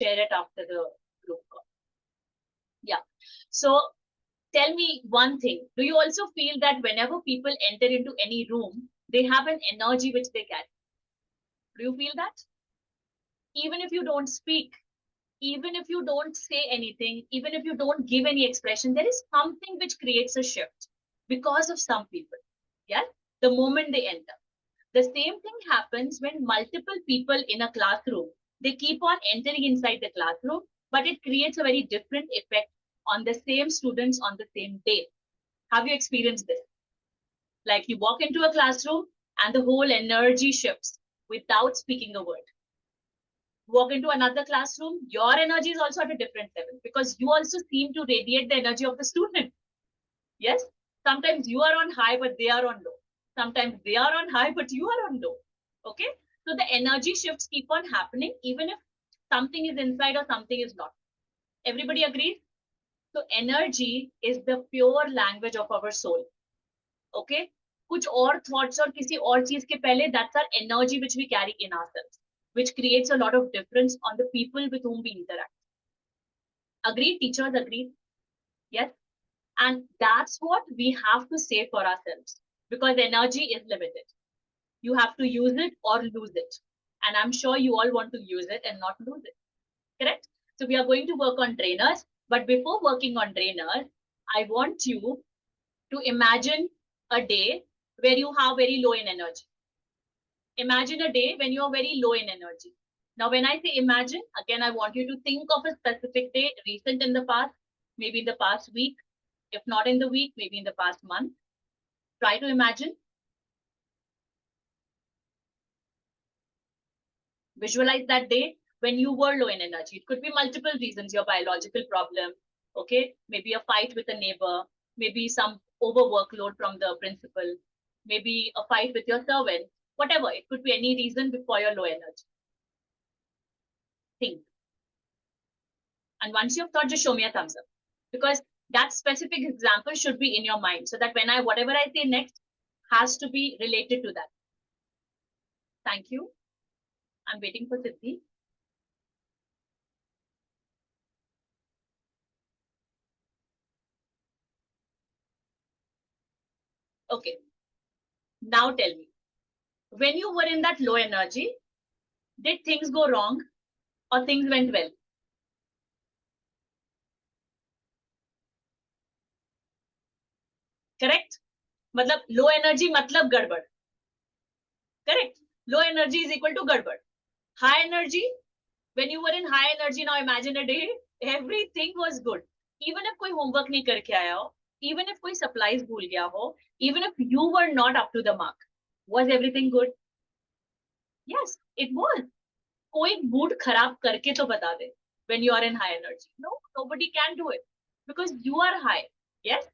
share it after the group call. Yeah. So tell me one thing. Do you also feel that whenever people enter into any room, they have an energy which they carry? Do you feel that? Even if you don't speak, even if you don't say anything, even if you don't give any expression, there is something which creates a shift because of some people. Yeah. The moment they enter. The same thing happens when multiple people in a classroom, they keep on entering inside the classroom, but it creates a very different effect on the same students on the same day. Have you experienced this? Like you walk into a classroom and the whole energy shifts without speaking a word. Walk into another classroom, your energy is also at a different level because you also seem to radiate the energy of the student. Yes? Sometimes you are on high, but they are on low. Sometimes they are on high, but you are on low. Okay? So the energy shifts keep on happening, even if something is inside or something is not. Everybody agrees? So energy is the pure language of our soul. Okay? कुछ और thoughts और किसी और चीज के पहले, that's our energy which we carry in ourselves, which creates a lot of difference on the people with whom we interact. Agreed? Teachers agreed? Yes? And that's what we have to say for ourselves because energy is limited. You have to use it or lose it. And I'm sure you all want to use it and not lose it. Correct? So we are going to work on drainers. But before working on drainers, I want you to imagine a day where you have very low in energy. Imagine a day when you are very low in energy. Now, when I say imagine, again, I want you to think of a specific day, recent in the past, maybe in the past week, if not in the week, maybe in the past month. Try to imagine. Visualize that day when you were low in energy. It could be multiple reasons, your biological problem, okay? Maybe a fight with a neighbor, maybe some overworkload from the principal, maybe a fight with your servant, whatever. It could be any reason before your low energy. Think. And once you've thought, just show me a thumbs up. Because that specific example should be in your mind so that when whatever I say next has to be related to that. Thank you. I'm waiting for Siddhi. Okay. Now tell me, when you were in that low energy, did things go wrong or things went well? Correct? मतलब low energy मतलब गड़बड़. Correct? Low energy is equal to गड़बड़. High energy, when you were in high energy, now imagine a day, everything was good. Even if कोई homework नहीं करके आया हो, even if कोई supplies भूल गया हो, even if you were not up to the mark, was everything good? Yes, it was. कोई mood खराब करके तो बता दे when you are in high energy. No, nobody can do it because you are high. Yes?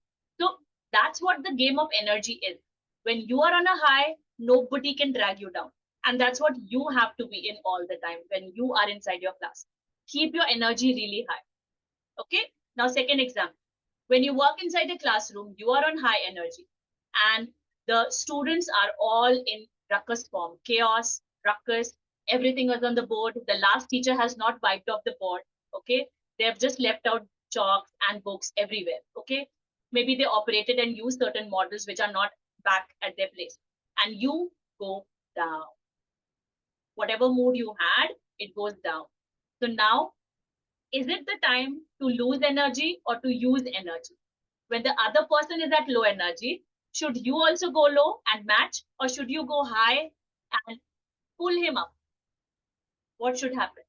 So that's what the game of energy is. When you are on a high, nobody can drag you down. And that's what you have to be in all the time when you are inside your class. Keep your energy really high. Okay? Now, second example. When you walk inside the classroom, you are on high energy and the students are all in ruckus form, chaos, ruckus, everything was on the board. The last teacher has not wiped off the board. Okay? They have just left out chalks and books everywhere. Okay? Maybe they operated and used certain models which are not back at their place. And you go down. Whatever mood you had, it goes down. So now, is it the time to lose energy or to use energy? When the other person is at low energy, should you also go low and match, or should you go high and pull him up? What should happen?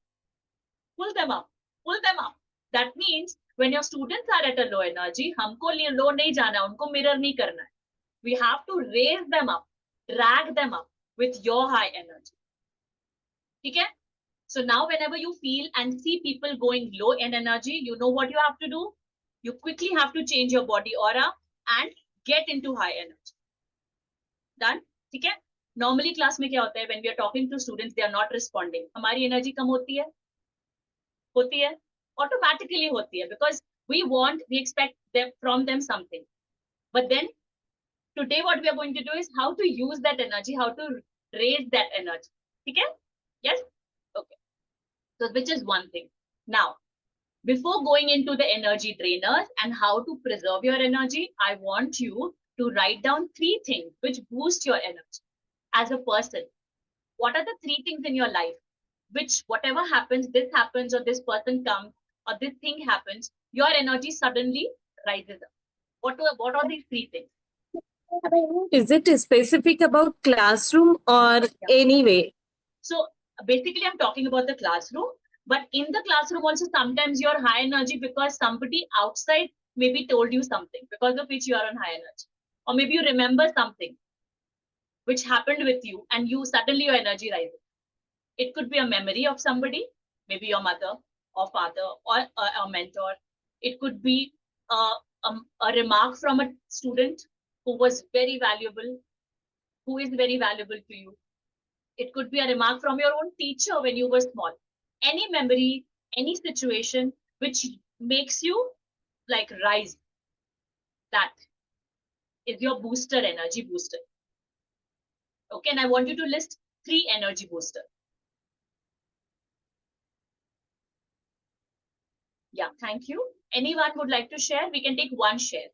Pull them up. Pull them up. That means when your students are at a low energy, हमको low नहीं जाना, उनको mirror नहीं करना है. We have to raise them up, drag them up with your high energy. Okay? So now whenever you feel and see people going low in energy, you know what you have to do? You quickly have to change your body aura and get into high energy. Done? ठीक है? Normally class में क्या होता है? When we are talking to students, they are not responding. हमारी energy कम होती है? होती है? Automatically होती है because we expect them from them something. But then today what we are going to do is how to use that energy, how to raise that energy. ठीक है? Yes? Okay. So which is one thing. Now, before going into the energy drainers and how to preserve your energy, I want you to write down three things which boost your energy as a person. What are the three things in your life which, whatever happens, this happens, or this person comes, or this thing happens, your energy suddenly rises up? What are these three things? Is it specific about classroom or anyway? So basically, I'm talking about the classroom, but in the classroom also sometimes you're high energy because somebody outside maybe told you something because of which you are on high energy, or maybe you remember something which happened with you and you suddenly your energy rises. It could be a memory of somebody, maybe your mother or father or a mentor. It could be a remark from a student who was very valuable, who is very valuable to you. It could be a remark from your own teacher when you were small. Any memory, any situation which makes you like rise, that is your booster, energy booster. Okay, and I want you to list three energy booster. Yeah, thank you. Anyone would like to share? We can take one share.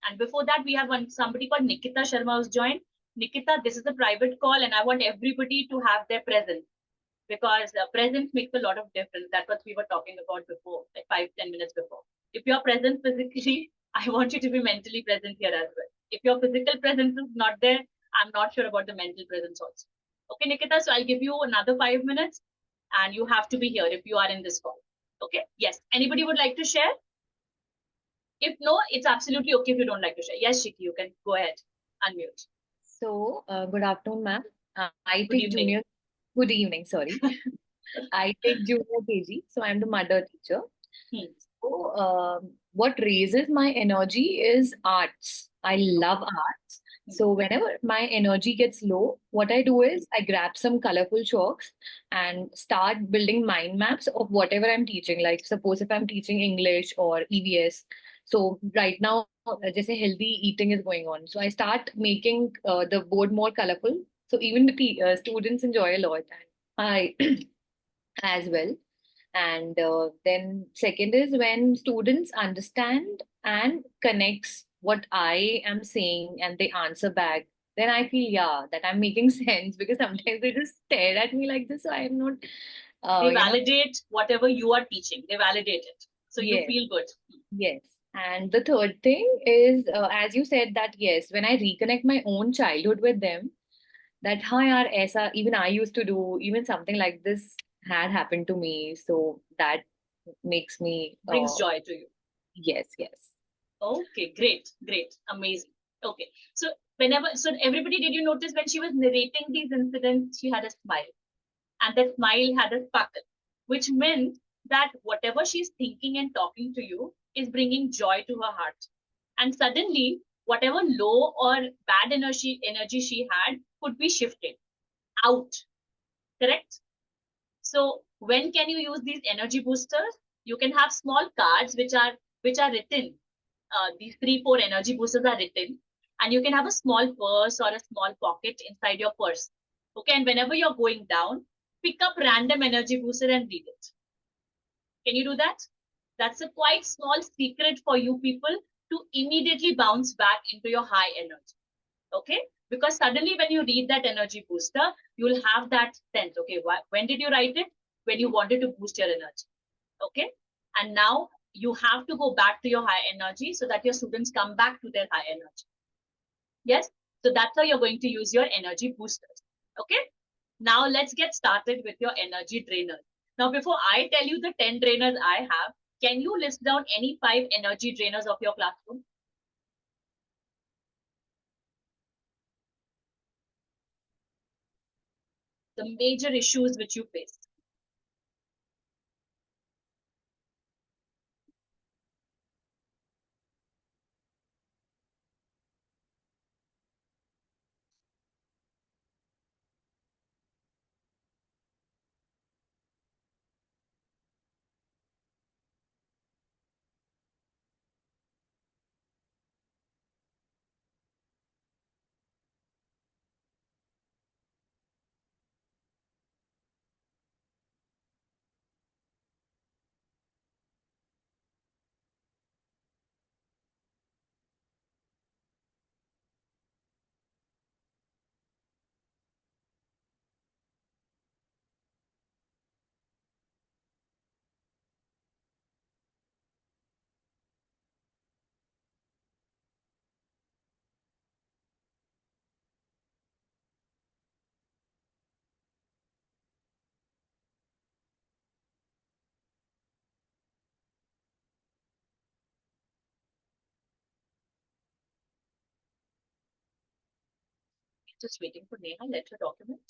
And before that, we have somebody called Nikita Sharma who's joined. Nikita, this is a private call, and I want everybody to have their presence because presence makes a lot of difference. That's what we were talking about before, like 5-10 minutes before. If you're present physically, I want you to be mentally present here as well. If your physical presence is not there, I'm not sure about the mental presence also. Okay, Nikita, so I'll give you another 5 minutes and you have to be here if you are in this call. Okay, yes. Anybody would like to share? If no, it's absolutely okay if you don't like to share. Yes, Shiki, you can go ahead, unmute. So, good afternoon, ma'am. I Good take evening. junior. Good evening, sorry. I take junior KG, so I'm the mother teacher. Hmm. So, what raises my energy is arts. I love arts. Hmm. So, whenever my energy gets low, what I do is I grab some colorful chalks and start building mind maps of whatever I'm teaching. Like, suppose if I'm teaching English or EVS. So, right now, just a healthy eating is going on. So, I start making the board more colorful. So, even the students enjoy a lot. And I as well. And then second is when students understand and connects what I am saying and they answer back, then I feel, yeah, that I'm making sense, because sometimes they just stare at me like this, so I'm not They you know. validate whatever you are teaching. They validate it. So you Yes, feel good. yes. And the third thing is, as you said, that yes, when I reconnect my own childhood with them, that हाँ यार ऐसा even I used to do, even something like this had happened to me, so that makes me Brings joy to you. yes, yes. Okay, great, great, amazing. Okay, so so everybody, did you notice when she was narrating these incidents, she had a smile, and that smile had a sparkle, which meant that whatever she's thinking and talking to you is bringing joy to her heart. And suddenly, whatever low or bad energy she had could be shifted out. Correct? So when can you use these energy boosters? You can have small cards which are written. These 3-4 energy boosters are written, and you can have a small purse or a small pocket inside your purse. Okay, and whenever you're going down, pick up random energy booster and read it. Can you do that? That's a quite small secret for you people to immediately bounce back into your high energy. Okay, because suddenly when you read that energy booster, you'll have that sense. Okay, when did you write it? When you wanted to boost your energy. Okay, and now you have to go back to your high energy so that your students come back to their high energy. Yes, so that's how you're going to use your energy boosters. Okay, now let's get started with your energy drainers. Now before I tell you the 10 drainers I have, can you list down any 5 energy drainers of your classroom? The major issues which you face. Just waiting for Neha. Let her document.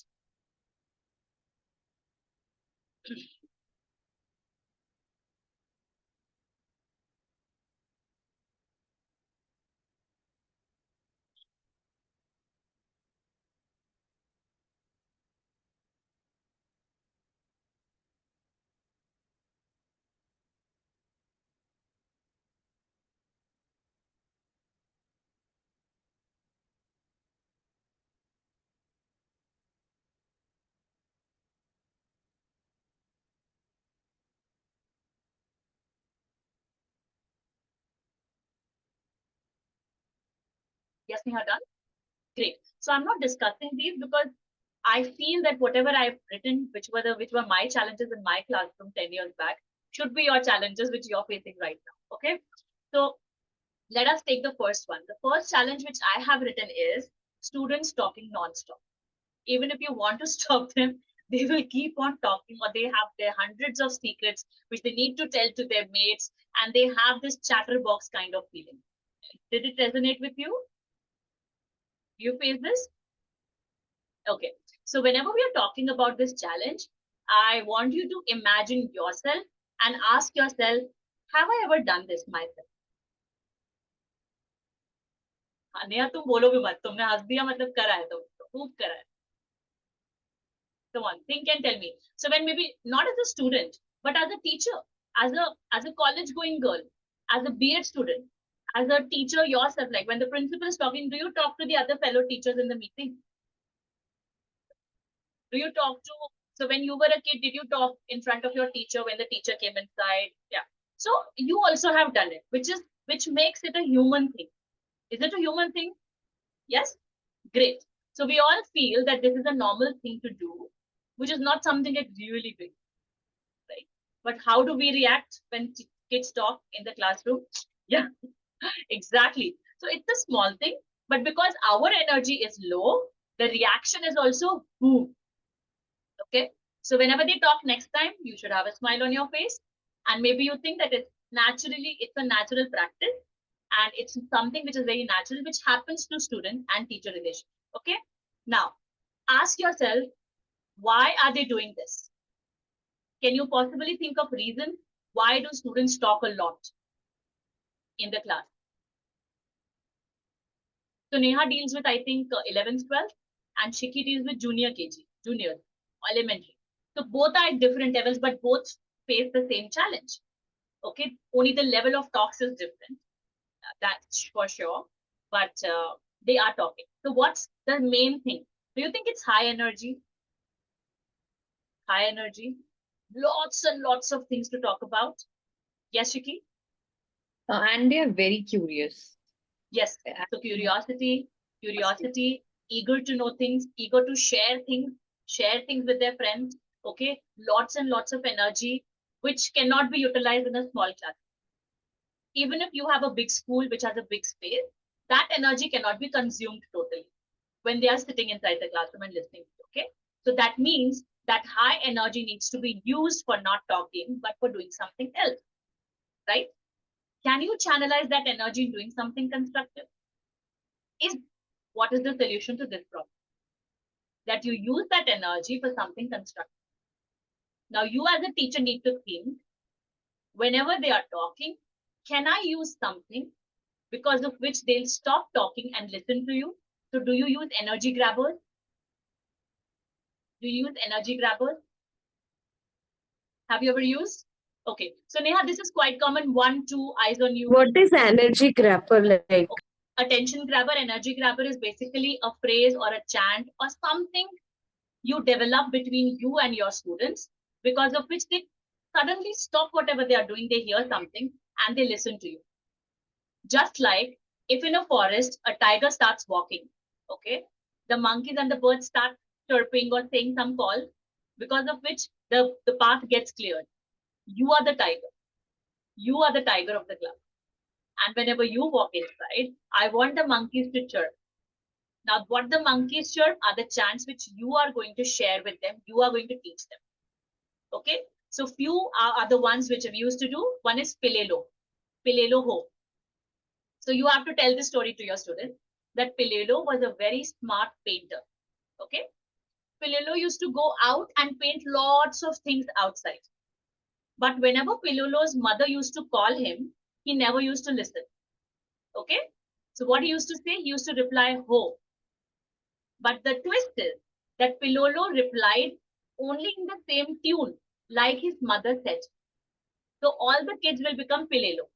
Yes, Neha, done? Great. So I'm not discussing these because I feel that whatever I've written, which were my challenges in my classroom 10 years back, should be your challenges which you're facing right now. Okay. So let us take the first one. The first challenge which I have written is students talking non-stop. Even if you want to stop them, they will keep on talking, or they have their hundreds of secrets which they need to tell to their mates, and they have this chatterbox kind of feeling. Did it resonate with you? You face this? Okay. So whenever we are talking about this challenge, I want you to imagine yourself and ask yourself, have I ever done this myself? Neha तुम बोलोगे मत, तुमने हंस दिया मतलब करा है, तो खूब करा है. Come on, think and tell me. So when maybe not as a student, but as a teacher, as a college going girl, as a B.Ed student, as a teacher yourself, like when the principal is talking, do you talk to the other fellow teachers in the meeting? Do you talk to, so when you were a kid, did you talk in front of your teacher when the teacher came inside? Yeah. So you also have done it, which makes it a human thing. Is it a human thing? Yes? Great. So we all feel that this is a normal thing to do, which is not something that's really big, right? But how do we react when kids talk in the classroom? Yeah, exactly. So it's a small thing, but because our energy is low, the reaction is also boom. Okay. So whenever they talk next time, you should have a smile on your face. And maybe you think that it's a natural practice, and it's something which is very natural, which happens to student and teacher relation. Okay. Now, ask yourself, why are they doing this? Can you possibly think of reason why do students talk a lot in the class? So Neha deals with, I think, 11th, 12th, and Shiki deals with junior KG, junior, elementary. So both are at different levels, but both face the same challenge. Okay, only the level of talks is different. That's for sure. But they are talking. So what's the main thing? Do you think it's high energy? High energy? Lots and lots of things to talk about. Yes, Shiki? And they are very curious. Yes. So curiosity, eager to know things, eager to share things with their friends. Okay. Lots and lots of energy, which cannot be utilized in a small class. Even if you have a big school which has a big space, that energy cannot be consumed totally when they are sitting inside the classroom and listening. Okay. So that means that high energy needs to be used for not talking, but for doing something else. Right? Can you channelize that energy in doing something constructive? What is the solution to this problem? That you use that energy for something constructive. Now, you as a teacher need to think, whenever they are talking, can I use something because of which they'll stop talking and listen to you? So do you use energy grabbers? Do you use energy grabbers? Have you ever used? Okay. So Neha, this is quite common. 1, 2, eyes on you. What is energy grabber like? Attention grabber, energy grabber is basically a phrase or a chant or something you develop between you and your students, because of which they suddenly stop whatever they are doing, they hear something and they listen to you. Just like if in a forest a tiger starts walking, okay, the monkeys and the birds start chirping or saying some call, because of which the path gets cleared. You are the tiger. You are the tiger of the club. And whenever you walk inside, I want the monkeys to chirp. Now, what the monkeys chirp are the chants which you are going to share with them. You are going to teach them. Okay. So few are the ones which we used to do. One is Pilelo. Pilelo ho. So you have to tell this story to your students. that Pilelo was a very smart painter. Okay. Pilelo used to go out and paint lots of things outside. But whenever Pilolo's mother used to call him, he never used to listen. Okay. So what he used to say, he used to reply, ho. But the twist is that Pilolo replied only in the same tune, like his mother said. So all the kids will become Pilelo.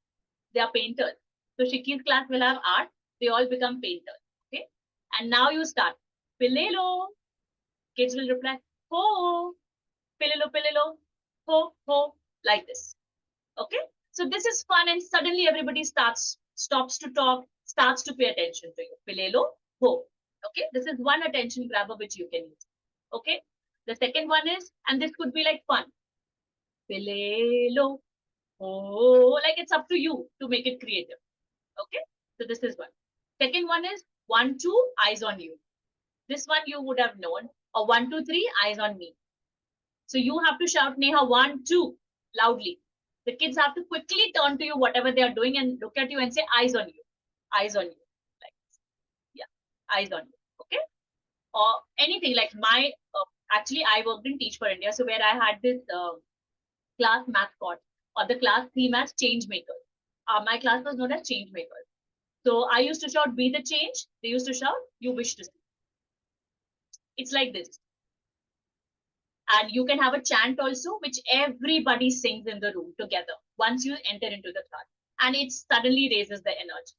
They are painters. So Shiki's class will have art. They all become painters. Okay. And now you start. Pilelo. Kids will reply, ho. Pilelo, pilelo. Ho, ho. Like this. Okay. So this is fun, and suddenly everybody stops to talk, starts to pay attention to you. Pilelo, ho. Okay. This is one attention grabber which you can use. Okay. The second one is, and this could be like fun. Pilelo, ho. Like it's up to you to make it creative. Okay. So this is one. Second one is 1, 2, eyes on you. This one you would have known. Or 1, 2, 3, eyes on me. So you have to shout Neha 1, 2 loudly. The kids have to quickly turn to you, whatever they are doing, and look at you and say eyes on you. Eyes on you. Like this. Yeah. Eyes on you. Okay. Or anything like my, actually I worked in Teach for India. So where I had this class mascot, or the class theme as change makers. My class was known as change makers. So I used to shout, be the change. They used to shout, you wish to see. It's like this. And you can have a chant also, which everybody sings in the room together once you enter into the class. And it suddenly raises the energy.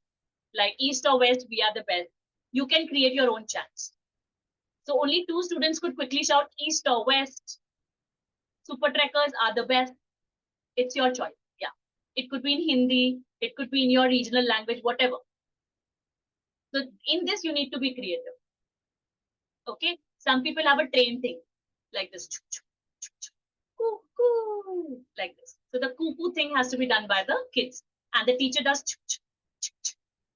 Like east or west, we are the best. You can create your own chants. So only 2 students could quickly shout east or west. Super trekkers are the best. It's your choice. Yeah. It could be in Hindi. It could be in your regional language, whatever. So in this, you need to be creative. Okay. Some people have a train thing like this. Cuckoo, like this. So the cuckoo thing has to be done by the kids. And the teacher does.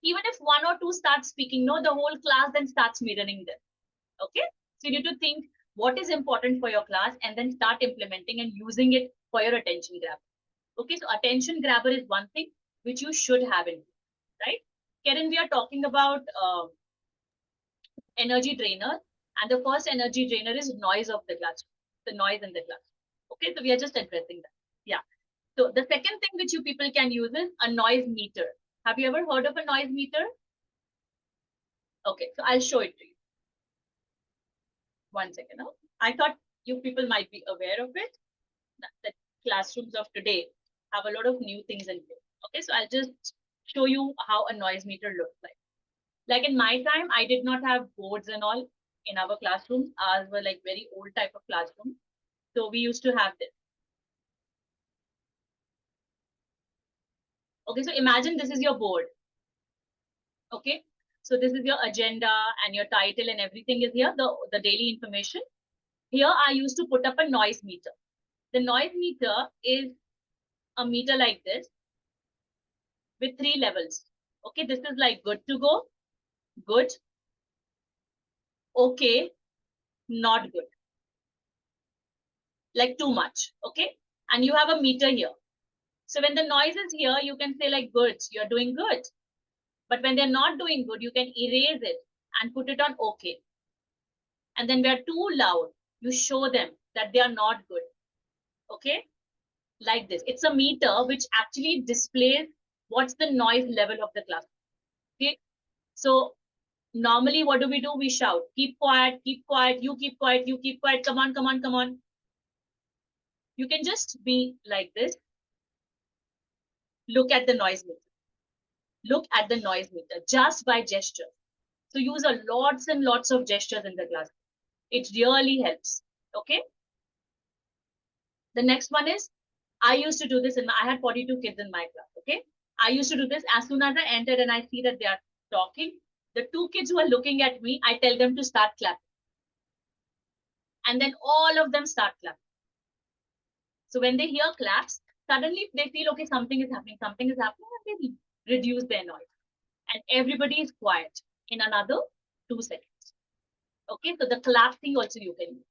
Even if 1 or 2 start speaking, no, the whole class then starts mirroring them. Okay. So you need to think what is important for your class and then start implementing and using it for your attention grabber. Okay. So attention grabber is one thing which you should have in, right? Karen, we are talking about energy drainer. And the first energy drainer is noise of the classroom, the noise in the class. Okay, so we are just addressing that. Yeah. So the second thing which you people can use is a noise meter. Have you ever heard of a noise meter? Okay, so I'll show it to you. One second. Now, I thought you people might be aware of it. The classrooms of today have a lot of new things in place. Okay, so I'll just show you how a noise meter looks like. Like in my time, I did not have boards and all in our classrooms. Ours were like very old type of classroom. So we used to have this. Okay, so imagine this is your board. Okay, so this is your agenda and your title and everything is here, the daily information. Here I used to put up a noise meter. The noise meter is a meter like this with 3 levels. Okay, this is like good to go, good, okay, not good. Like too much, okay? And you have a meter here. So when the noise is here, you can say like good, you're doing good. But when they're not doing good, you can erase it and put it on okay. And then they're too loud, you show them that they are not good. Okay? Like this. It's a meter which actually displays what's the noise level of the class. Okay? So normally what do? We shout, keep quiet, you keep quiet, come on, come on, come on. You can just be like this. Look at the noise meter. Look at the noise meter just by gesture. So use a lots and lots of gestures in the class. It really helps. Okay. The next one is, I used to do this I had 42 kids in my class. Okay. I used to do this as soon as I entered and I see that they are talking. The 2 kids who are looking at me, I tell them to start clapping. And then all of them start clapping. So when they hear claps, suddenly they feel, okay, something is happening, and they reduce their noise. And everybody is quiet in another 2 seconds. Okay, so the clap thing also you can use.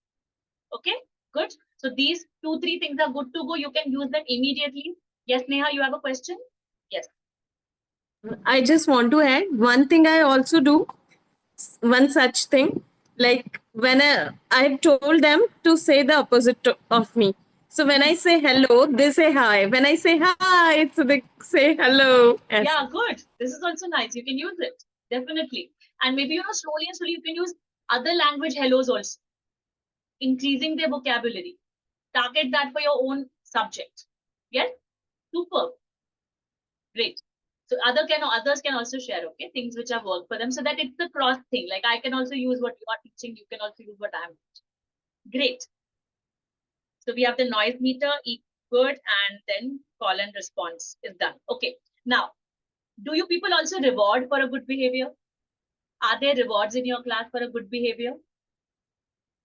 Okay, good. So these 2-3 things are good to go. You can use them immediately. Yes, Neha, you have a question? Yes. I just want to add one thing I also do one such thing. Like when I told them to say the opposite of me. So when I say hello, they say hi. When I say hi, it's they say hello. Yes. Yeah, good. This is also nice. You can use it. Definitely. And maybe, slowly and slowly you can use other language hellos also, increasing their vocabulary. Target that for your own subject. Yes? Super. Great. So others can also share, okay, things which have worked for them, so that it's a cross thing. Like I can also use what you are teaching, you can also use what I'm teaching. Great. So we have the noise meter, good, and then call and response is done. Okay. Now, do you people also reward for a good behavior? Are there rewards in your class for a good behavior?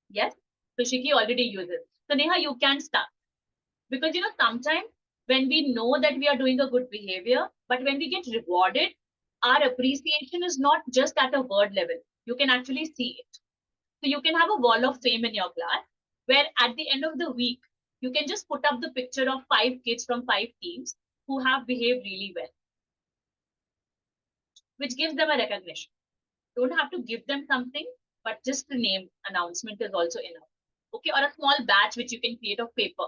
Yes. So Shiki already uses. So Neha, you can start. Because sometimes when we know that we are doing a good behavior, but when we get rewarded, our appreciation is not just at a word level. You can actually see it. So you can have a wall of fame in your class where at the end of the week, you can just put up the picture of 5 kids from 5 teams who have behaved really well, which gives them a recognition. Don't have to give them something, but just the name announcement is also enough. Okay, or a small batch which you can create of paper,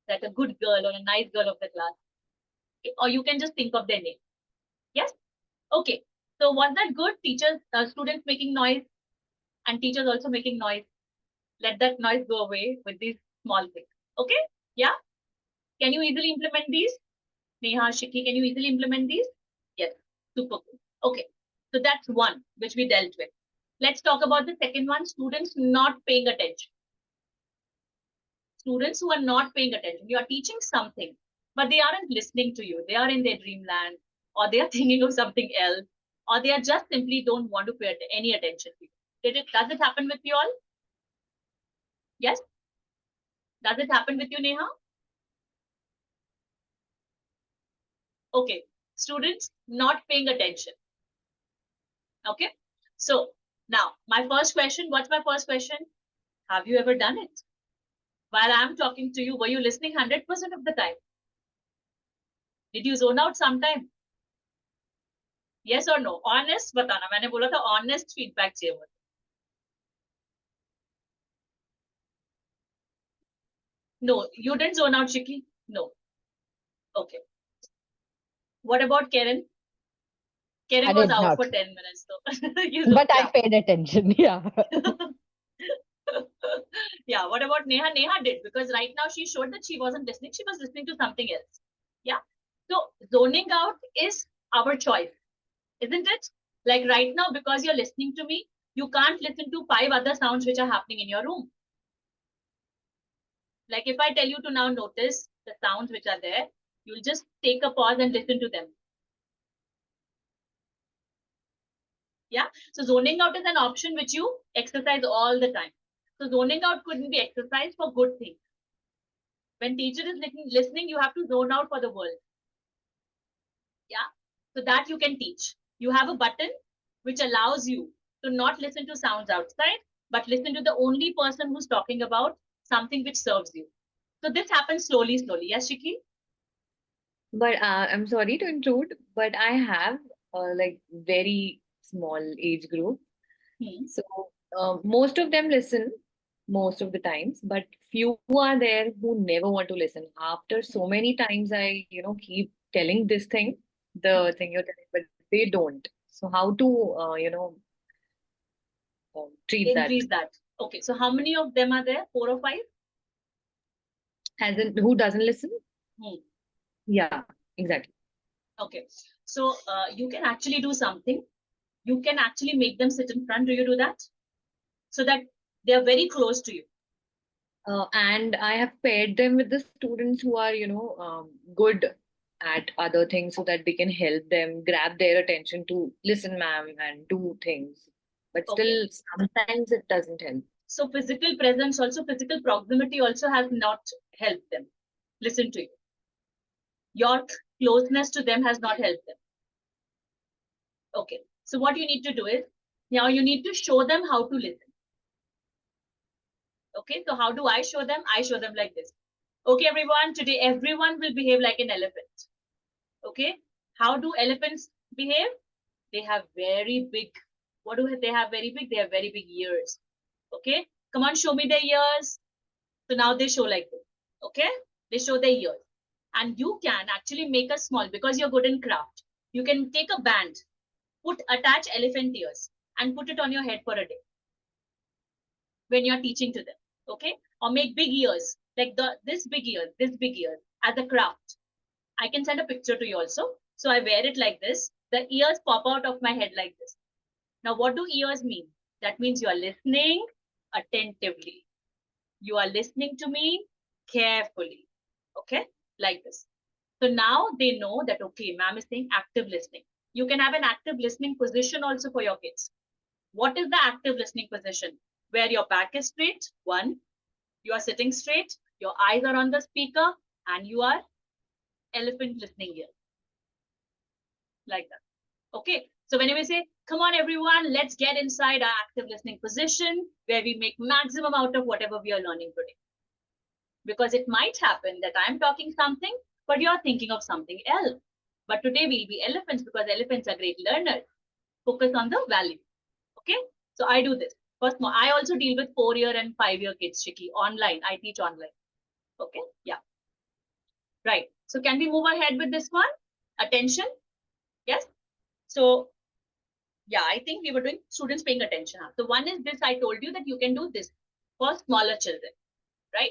that a good girl or a nice girl of the class. Okay? Or you can just think of their name. Yes? Okay. So was that good? Teachers, students making noise and teachers also making noise. Let that noise go away with these small things. Okay? Yeah? Can you easily implement these? Neha, Shiki, can you easily implement these? Yes. Super good. Okay. So that's one which we dealt with. Let's talk about the second one, students not paying attention. Students who are not paying attention. You are teaching something, but they aren't listening to you. They are in their dreamland, or they are thinking of something else, or they are just simply don't want to pay any attention to you. Does it happen with you all? Yes? Does it happen with you, Neha? Okay. Students not paying attention. Okay. So now my first question, what's my first question? Have you ever done it? While I'm talking to you, were you listening 100% of the time? Did you zone out sometime? Yes or no? Honest बताना. मैंने बोला था honest feedback चाहिए मुझे. No, you didn't zone out, Shiki. No. Okay. What about Karen? Karen I was did out not. for 10 minutes, so But I paid attention. Yeah. Yeah. What about Neha? Neha did, because right now she showed that she wasn't listening. She was listening to something else. Yeah. So zoning out is our choice, isn't it? Like right now, because you're listening to me, you can't listen to 5 other sounds which are happening in your room. Like if I tell you to now notice the sounds which are there, you'll just take a pause and listen to them. Yeah. So zoning out is an option which you exercise all the time. So zoning out couldn't be exercised for good things. When teacher is listening, you have to zone out for the world. Yeah. So that you can teach. You have a button which allows you to not listen to sounds outside, but listen to the only person who's talking about something which serves you. So this happens slowly, slowly. Yes, Shiki? But I'm sorry to intrude, but I have like very small age group. Hmm. So most of them listen most of the times, but few are there who never want to listen. After so many times, I keep telling this thing, the thing you're telling, but they don't. So how to treat that? Increase that. Okay. So how many of them are there? 4 or 5? As in, who doesn't listen? Hmm. Yeah, exactly. Okay. So you can actually do something. You can actually make them sit in front. Do you do that? So that they are very close to you. And I have paired them with the students who are, good at other things so that they can help them grab their attention to listen, ma'am, and do things. But Okay. still, sometimes it doesn't help. So physical presence, also physical proximity also has not helped them listen to you. Your closeness to them has not helped them. Okay. So what you need to do is, now you need to show them how to listen. Okay. So how do I show them? I show them like this. Okay, everyone, today everyone will behave like an elephant. Okay. How do elephants behave? They have very big What do they have very big? They have very big ears. Okay, come on, show me their ears. So now they show like this. Okay, they show their ears. And you can actually make a small, because you're good in craft. You can take a band, attach elephant ears and put it on your head for a day when you're teaching to them. Okay, or make big ears like this big ear as a craft. I can send a picture to you also. So I wear it like this. The ears pop out of my head like this. Now, what do ears mean? That means you are listening attentively. You are listening to me carefully. Okay, like this. So now they know that, okay, ma'am is saying active listening. You can have an active listening position also for your kids. What is the active listening position? Where your back is straight, one, you are sitting straight, your eyes are on the speaker, and you are elephant listening here. Like that. Okay. So whenever we say, come on, everyone, let's get inside our active listening position where we make maximum out of whatever we are learning today. Because it might happen that I'm talking something, but you're thinking of something else. But today we'll be elephants because elephants are great learners. Focus on the value. Okay. So I do this. First, I also deal with 4-year and 5-year kids, Shiki, online. I teach online. Okay. Yeah. Right. So can we move ahead with this one? Attention. Yes. So yeah, I think we were doing students paying attention. So one is this, I told you that you can do this for smaller children, right?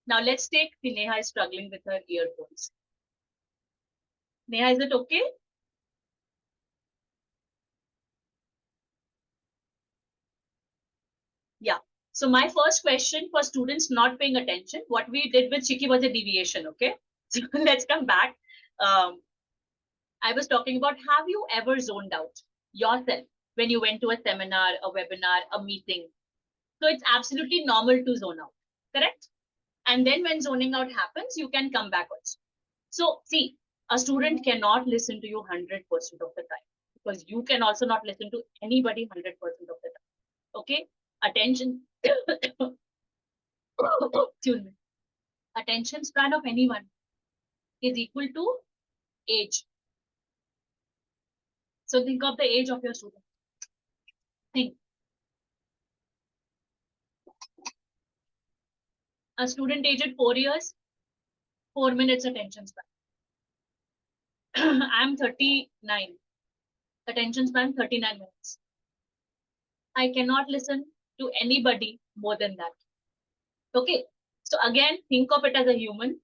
Now let's take, Neha is struggling with her earphones. Neha, is it okay? Yeah. So my first question for students not paying attention, what we did with Shiki was a deviation, okay? So let's come back. I was talking about, have you ever zoned out yourself when you went to a seminar, a webinar, a meeting? So it's absolutely normal to zone out, correct? And then when zoning out happens, you can come back also. So see, a student cannot listen to you 100% of the time because you can also not listen to anybody 100% of the time. Okay, attention. Excuse me. Attention span of anyone is equal to age. So think of the age of your student. Think. A student aged 4 years, 4 minutes attention span. I'm 39. Attention span 39 minutes. I cannot listen to anybody more than that. Okay. So again, think of it as a human.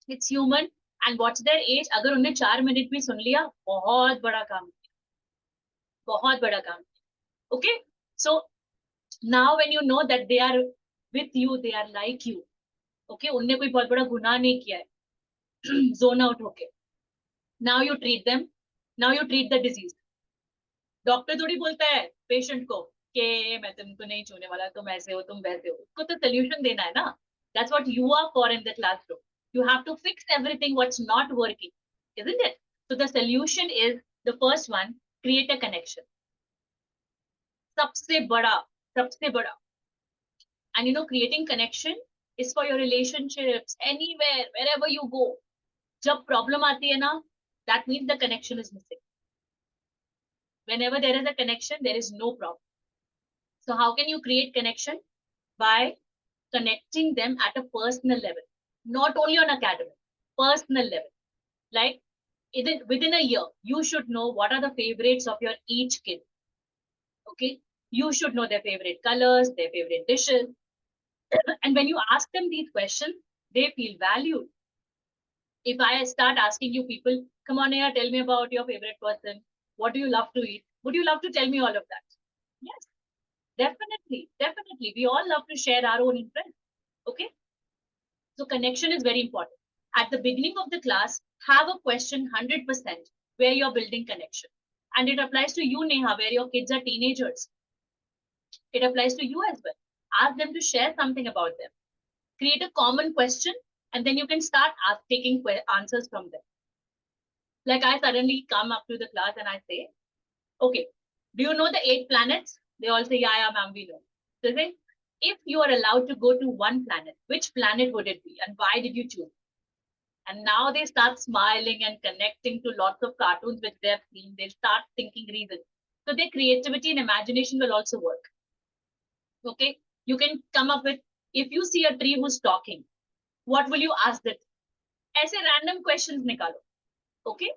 It's human. And what's their age? अगर उन्हें 4 minute भी सुन लिया, बहुत बड़ा काम किया. बहुत बड़ा काम किया. Okay. So now when you know that they are with you, they are like you. Okay. उन्हें कोई बहुत बड़ा गुनाह नहीं किया है. Zone out होके. Now you treat them. Now you treat the disease. Doctor थोड़ी बोलता है पेशेंट को कि मैं तुमको नहीं छूने वाला, तुम ऐसे हो, तुम वैसे हो. उसको तो सोल्यूशन देना है ना. That's what you are for in the classroom. You have to fix everything what's not working, isn't it? So the solution is the first one, create a connection. सबसे बड़ा. And you know, creating connection is for your relationships, anywhere, wherever you go. जब problem आती है ना, that means the connection is missing. Whenever there is a connection, there is no problem. So how can you create connection? By connecting them at a personal level, not only on academic, personal level. Like within a year, you should know what are the favorites of your each kid. Okay, you should know their favorite colors, their favorite dishes. And when you ask them these questions, they feel valued. If I start asking you people, come on here, tell me about your favorite person. What do you love to eat? Would you love to tell me all of that? Yes, definitely. We all love to share our own interests. Okay. So connection is very important. At the beginning of the class, have a question 100% where you're building connection. And it applies to you, Neha, where your kids are teenagers. It applies to you as well. Ask them to share something about them. Create a common question, and then you can start taking answers from them. Like I suddenly come up to the class and I say, okay, do you know the 8 planets? They all say, yeah, ma'am, we know. So they say, if you are allowed to go to one planet, which planet would it be? And why did you choose? And now they start smiling and connecting to lots of cartoons which they have seen. They start thinking reasons. So their creativity and imagination will also work. Okay, you can come up with, if you see a tree who's talking, what will you ask that? ऐसे random questions निकालो. Okay,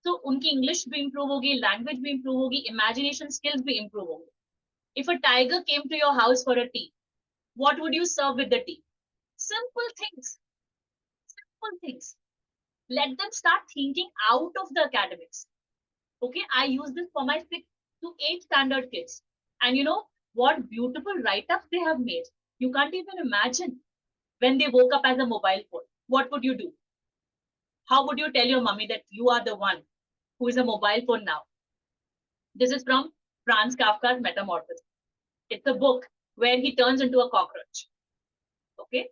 so उनकी English भी improve होगी, language भी improve होगी, imagination skills भी improve होगी. If a tiger came to your house for a tea, what would you serve with the tea? Simple things. Simple things. Let them start thinking out of the academics. Okay, I use this for my 6th to 8th standard kids. And you know what beautiful write-ups they have made. You can't even imagine. When they woke up as a mobile phone, what would you do? How would you tell your mummy that you are the one who is a mobile phone now? This is from Franz Kafka's Metamorphosis. It's a book where he turns into a cockroach. Okay,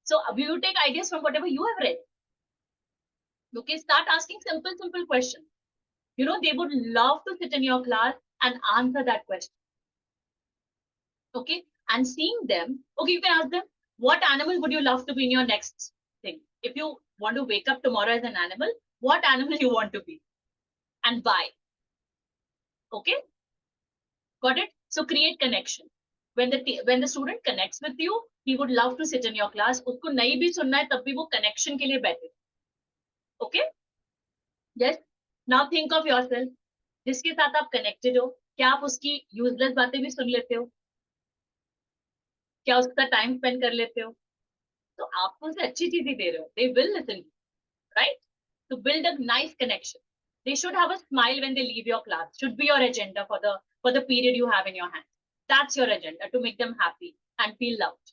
so you take ideas from whatever you have read. Okay, start asking simple questions. You know, they would love to sit in your class and answer that question. Okay, and seeing them, okay, you can ask them, what animal would you love to be in your next thing? If you want to wake up tomorrow as an animal, what animal you want to be and why? Okay, got it? So create connection. When the student connects with you, he would love to sit in your class. उसको नहीं भी सुनना है तब भी वो connection के लिए बैठे. Okay, yes. Now think of yourself. जिसके साथ आप connected हो, क्या आप उसकी useless बातें भी सुन लेते हो? क्या उसका टाइम स्पेंड कर लेते हो? तो आप उसे अच्छी चीजें दे रहे हो. They will listen, right? To build a nice connection. They should have a smile when they leave your class. Should be your agenda for the period you have in your hand. That's your agenda, to make them happy and feel loved.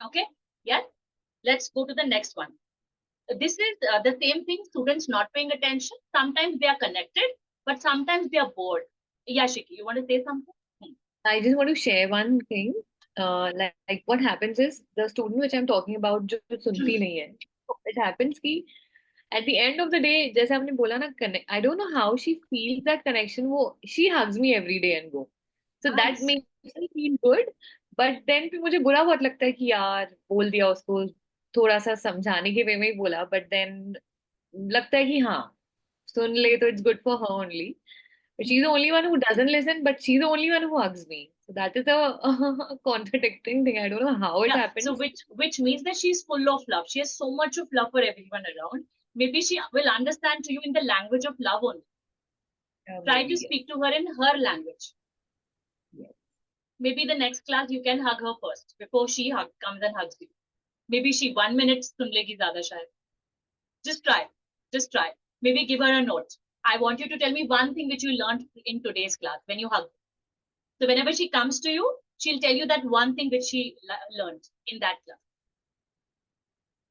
Okay? Yes. Let's go to the next one. This is the same thing. Students not paying attention. Sometimes they are connected, but sometimes they are bored. Yashiki, you want to say something? I just want to share one thing. Like what happens is the student which I'm talking about जो सुनती नहीं है. It happens कि at the end of the day, जैसे आपने बोला ना, connect. I don't know how she feels that connection. वो she hugs me every day and go. So that Nice. makes me feel good. But then फिर मुझे बुरा बहुत लगता है कि यार बोल दिया उसको, थोड़ा सा समझाने के वे में ही बोला. But then लगता है कि हाँ सुन ले तो it's good for her only. But she's the only one who doesn't listen, but she's the only one who hugs me. So that is a contradicting thing. I don't know how it Yeah, happens. so which means that she's full of love. She has so much of love for everyone around. Maybe she will understand to you in the language of love only. Try Maybe, to speak to her in her language. yes. Maybe the next class you can hug her first before she comes and hugs you. Maybe she 1 minute sun legi zyada shayad. Just try. Just try. Maybe give her a note. I want you to tell me one thing which you learned in today's class when you hug. So whenever she comes to you, she'll tell you that one thing which she learned in that class.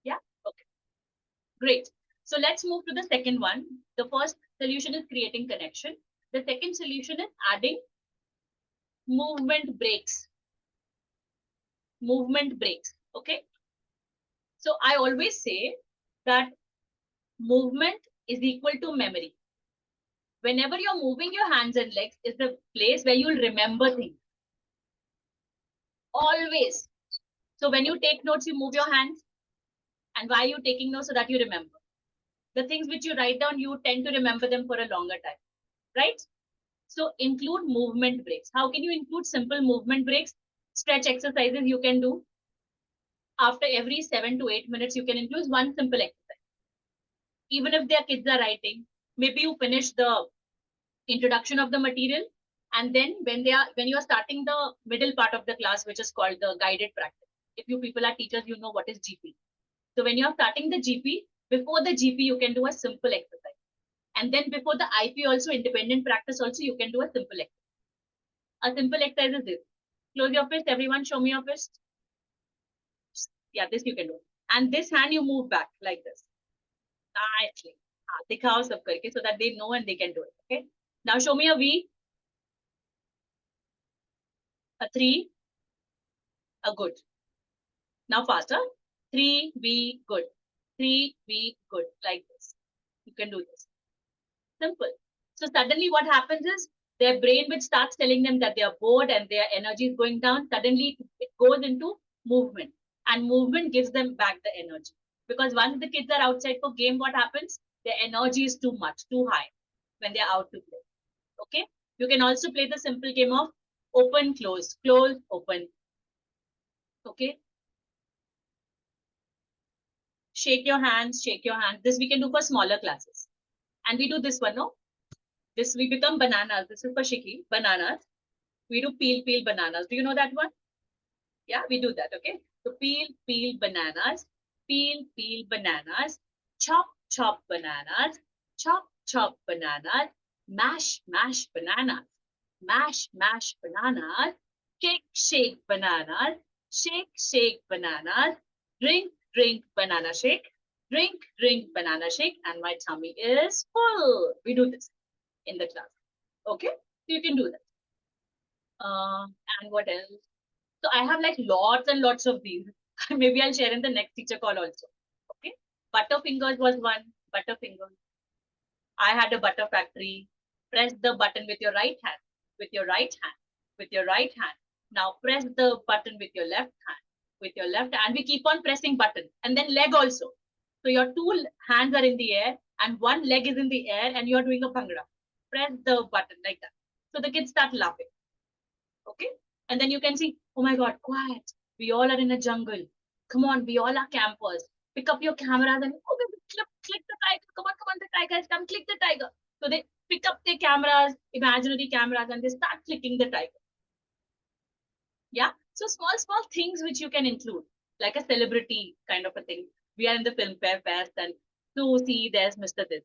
Yeah? Okay. Great. So let's move to the second one. The first solution is creating connection. The second solution is adding movement breaks. Movement breaks. Okay. So I always say that movement is equal to memory. Whenever you're moving your hands and legs is the place where you'll remember things. Always. So when you take notes, you move your hands. And why are you taking notes? So that you remember. The things which you write down, you tend to remember them for a longer time. Right? So include movement breaks. How can you include simple movement breaks? Stretch exercises you can do. After every 7 to 8 minutes, you can include one simple exercise. Even if their kids are writing, maybe you finish the introduction of the material, and then when you are starting the middle part of the class, which is called the guided practice. If you people are teachers, you know what is GP. So when you are starting the GP, before the GP, you can do a simple exercise. And then before the IP also, independent practice also, you can do a simple exercise. A simple exercise is this. Close your fist, everyone show me your fist. Yeah, this you can do. And this hand you move back like this. Nicely. Dikhao sab karke, so that they know and they can do it. Okay. Now show me a V. A 3. A good. Now faster. 3 V good. 3 V good. Like this. You can do this. Simple. So suddenly what happens is their brain, which starts telling them that they are bored and their energy is going down, suddenly it goes into movement. And movement gives them back the energy. Because once the kids are outside for game, what happens? Their energy is too much, too high when they're out to play. Okay? You can also play the simple game of open, close, close, open. Okay. Shake your hands, shake your hands. This we can do for smaller classes. And we do this one, no? This we become bananas. This is for Shiki, bananas. We do peel, peel bananas. Do you know that one? Yeah, we do that, okay? So peel, peel bananas, peel, peel bananas, chop, chop bananas, chop, chop bananas, mash, mash bananas, mash, mash bananas, shake, shake bananas, shake, shake bananas, drink, drink banana shake, drink, drink banana shake, and my tummy is full. We do this in the class, okay? So you can do that. And what else? So I have like lots and lots of these. Maybe I'll share in the next teacher call also. Okay. Butterfingers was one. Butterfingers. I had a butter factory. Press the button with your right hand. With your right hand. With your right hand. Now press the button with your left hand. With your left hand. We keep on pressing button. And then leg also. So your two hands are in the air and one leg is in the air and you're doing a bhangra. Press the button like that. So the kids start laughing. Okay. And then you can see, oh my God, quiet. We all are in a jungle. Come on, we all are campers. Pick up your cameras and click the tiger. Come on, the tiger has come, click the tiger. So they pick up their cameras, imaginary cameras, and they start clicking the tiger. Yeah. So small things which you can include, like a celebrity kind of a thing. We are in the film fair fest and so see there's Mr. This.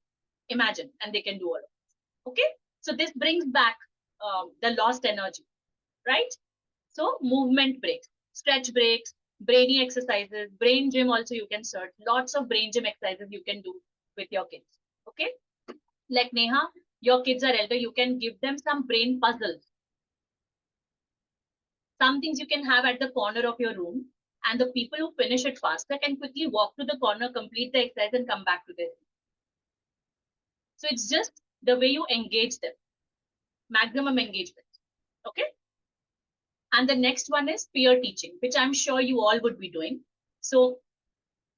Imagine, and they can do all of this. Okay. So this brings back the lost energy, right? So movement breaks, stretch breaks, brainy exercises, brain gym also you can search. Lots of brain gym exercises you can do with your kids. Okay. Like Neha, your kids are elder, you can give them some brain puzzles. Some things you can have at the corner of your room, and the people who finish it faster can quickly walk to the corner, complete the exercise, and come back to their seat. So it's just the way you engage them. Maximum engagement. Okay. And the next one is peer teaching, which I'm sure you all would be doing. So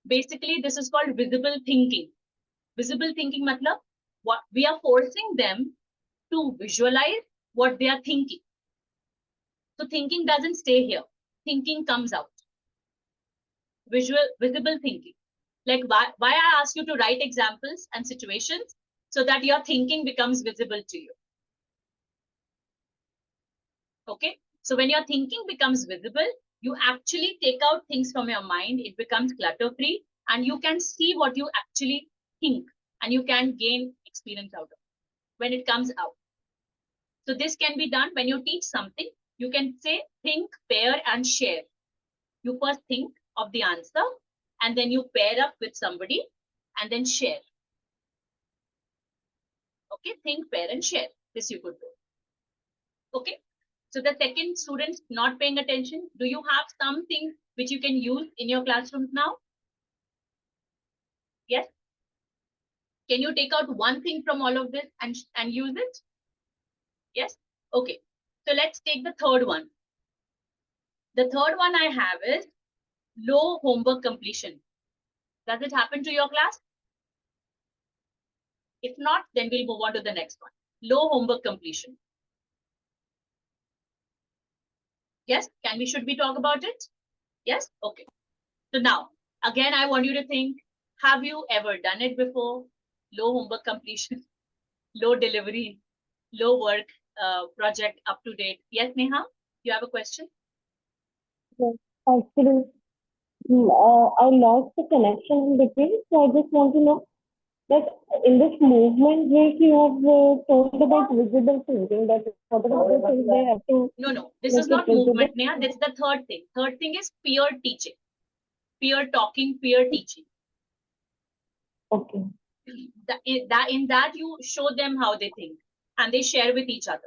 basically, this is called visible thinking. Visible thinking matlab, what we are forcing them to visualize what they are thinking. So thinking doesn't stay here. Thinking comes out. Visible thinking. Like why I ask you to write examples and situations so that your thinking becomes visible to you. Okay. So when your thinking becomes visible, you actually take out things from your mind. It becomes clutter-free and you can see what you actually think and you can gain experience out of it when it comes out. So this can be done when you teach something. You can say, think, pair, and share. You first think of the answer and then you pair up with somebody and then share. Okay, think, pair, and share. This you could do. Okay. So the second students not paying attention, do you have something which you can use in your classrooms now? Yes. Can you take out one thing from all of this and use it? Yes. Okay. So let's take the third one. The third one I have is low homework completion. Does it happen to your class? If not, then we'll move on to the next one. Low homework completion. Yes, should we talk about it? Yes, okay. So now, again, I want you to think, have you ever done it before? Low homework completion, low delivery, low work project up to date. Yes, Neha, you have a question? Yes, actually, I lost the connection in between, so I just want to know that in this movement break you have told about visible thinking, that whatever the things they have to. No, this is not movement, Neha. This is the third thing. Third thing is peer teaching, peer talking, peer teaching. Okay. In that you show them how they think and they share with each other.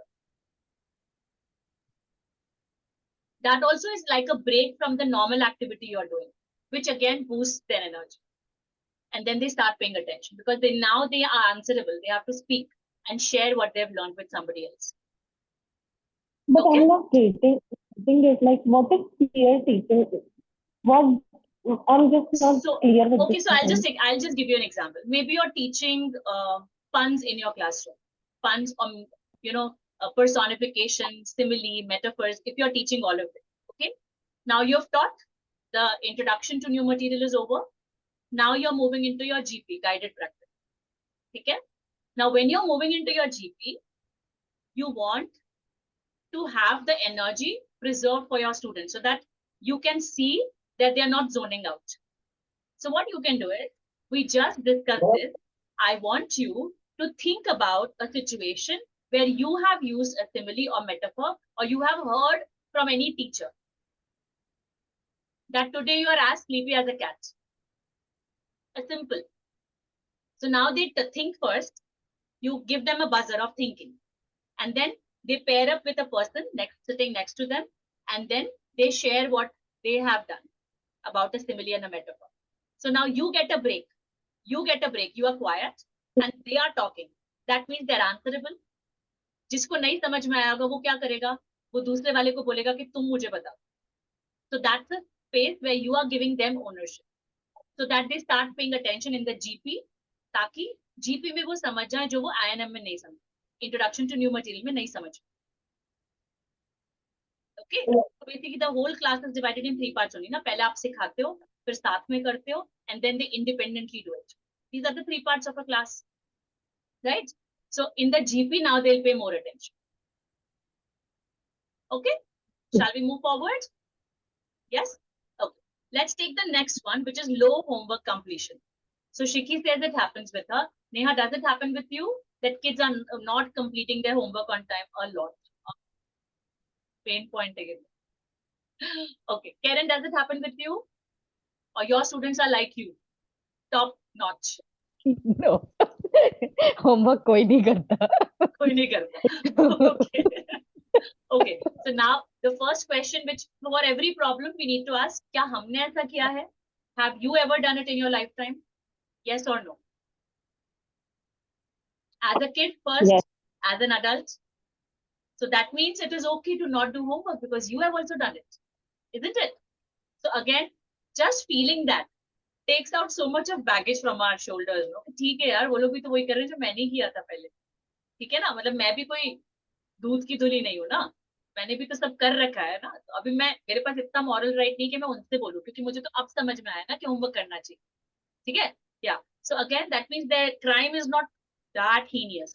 That also is like a break from the normal activity you're doing, which again boosts their energy. And then they start paying attention because now they are answerable. They have to speak and share what they've learned with somebody else. But okay? I'm not getting it. Like, what is peer teaching? What I'm just not clear with okay, this. so I'll just give you an example. Maybe you're teaching puns in your classroom. Puns on personification, simile, metaphors, if you're teaching all of it. Okay. Now you've taught, the introduction to new material is over. Now you're moving into your GP, guided practice. Okay. Now, when you're moving into your GP, you want to have the energy preserved for your students so that you can see that they're not zoning out. So what you can do is, we just discussed this. I want you to think about a situation where you have used a simile or metaphor, or you have heard from any teacher that today you are as sleepy as a cat. A simple. So now they think first, you give them a buzzer of thinking, and then they pair up with a person sitting next to them, and then they share what they have done about a simile and a metaphor. So now you get a break. You get a break. You are quiet, and they are talking. That means they're answerable. जिसको नहीं समझ में आएगा वो क्या करेगा? वो दूसरे वाले को बोलेगा कि तुम मुझे बताओ. So that's a space where you are giving them ownership, so that they start paying attention in the GP, ताकि GP में वो समझ जाए जो वो INM में नहीं समझ, introduction to new material में नहीं समझ. Okay, so basically the whole class is divided in 3 parts only. ना पहले आप सिखाते हो, फिर साथ में करते हो, and then they independently do it. These are the 3 parts of a class, right? So in the GP now they'll pay more attention. Okay, shall we move forward? Yes. Okay. Let's take the next one, which is low homework completion. So Shiki says it happens with her. Neha, does it happen with you that kids are not completing their homework on time a lot? Pain point again. Okay. Karen, does it happen with you? Or your students are like you? Top notch. No. Homework कोई नहीं करता. कोई नहीं करता. Okay. Okay. So now the first question, which for every problem we need to ask, क्या हमने ऐसा किया है? Have you ever done it in your lifetime? Yes or no? As a kid first, Yes. as an adult. So that means it is okay to not do homework because you have also done it, isn't it? So again, just feeling that takes out so much of baggage from our shoulders. No? ठीक है यार, वो लोग भी तो वही कर रहे हैं जो मैंने किया था पहले. ठीक है ना? मतलब मैं भी कोई दूध की धुली नहीं हूँ ना. मैंने भी तो सब कर रखा है ना. तो अभी मेरे पास इतना मॉरल राइट नहीं कि मैं उनसे बोलूं, क्योंकि मुझे तो अब समझ में आया ना कि होमवर्क करना चाहिए. ठीक है? Yeah. So again, that means their crime is not that heinous.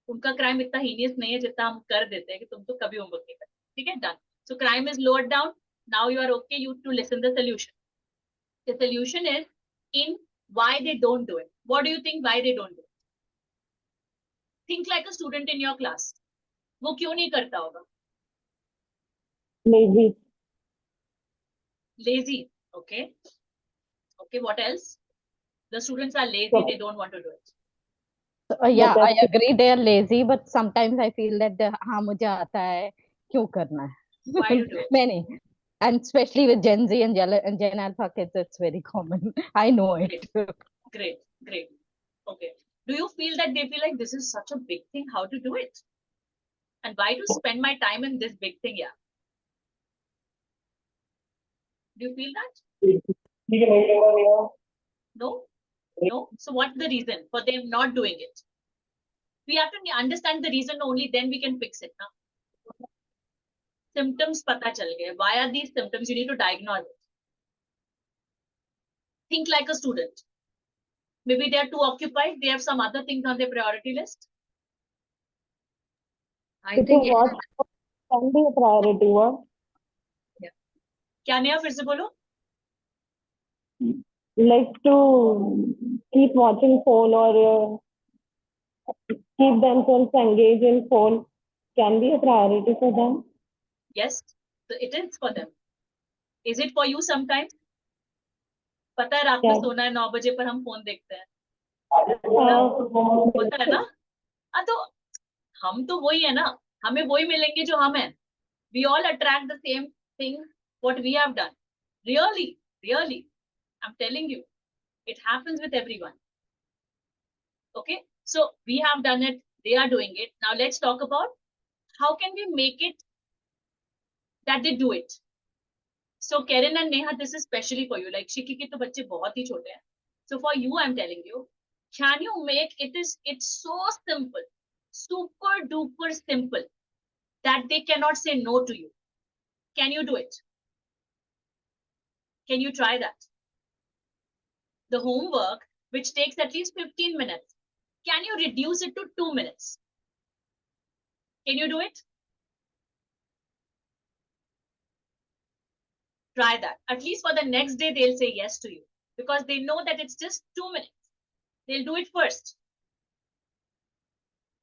उनका crime इतना heinous नहीं है जितना हम कर देते हैं कि तुम तो कभी होमवर्क नहीं करते. ठीक है? Done. So crime is lowered down. Now you are okay. You to listen the solution. The solution is in why they don't do it. What do you think? Why they don't do it? Think like a student in your class. वो क्यों नहीं करता होगा? Lazy. Lazy. Okay. Okay. What else? The students are lazy. They don't want to do it. Yeah, But I agree they are lazy, but sometimes I feel that हाँ मुझे आता है, क्यों करना है? Why to do it? मैं नहीं. And especially with Gen Z and Gen Alpha kids, it's very common. I know it. Great. Great. Okay. Do you feel that they feel like this is such a big thing? How to do it? And why to spend my time in this big thing? Yeah. Do you feel that? No? No? So what's the reason for them not doing it? We have to understand the reason only, then we can fix it. Now. Symptoms pata chal gaye. Why are these symptoms? You need to diagnose it. Think like a student. Maybe they are too occupied. They have some other things on their priority list. I so think what can be a priority? What? क्या नया फिर से बोलो? Like to keep watching phone or keep themselves engaged in phone can be a priority for them. Yes, so it is for them. Is it for you sometimes? पता है रात में Yeah. सोना है 9 बजे पर हम फोन देखते हैं. होता है ना? हाँ तो हम तो वही है ना. हमें वही मिलेंगे जो हम हैं. We all attract the same thing what we have done. Really, really. I'm telling you, it happens with everyone. Okay, so we have done it. They are doing it. Now let's talk about how can we make it that they do it. So Karen and Neha, this is specially for you. Like Shiki ke to bacche bahut hi chote hain. So for you, I'm telling you, can you make it? It's so simple. super duper simple that they cannot say no to you. Can you do it? Can you try that? The homework, which takes at least 15 minutes, can you reduce it to 2 minutes? Can you do it? Try that. At least for the next day, they'll say yes to you because they know that it's just 2 minutes. They'll do it first.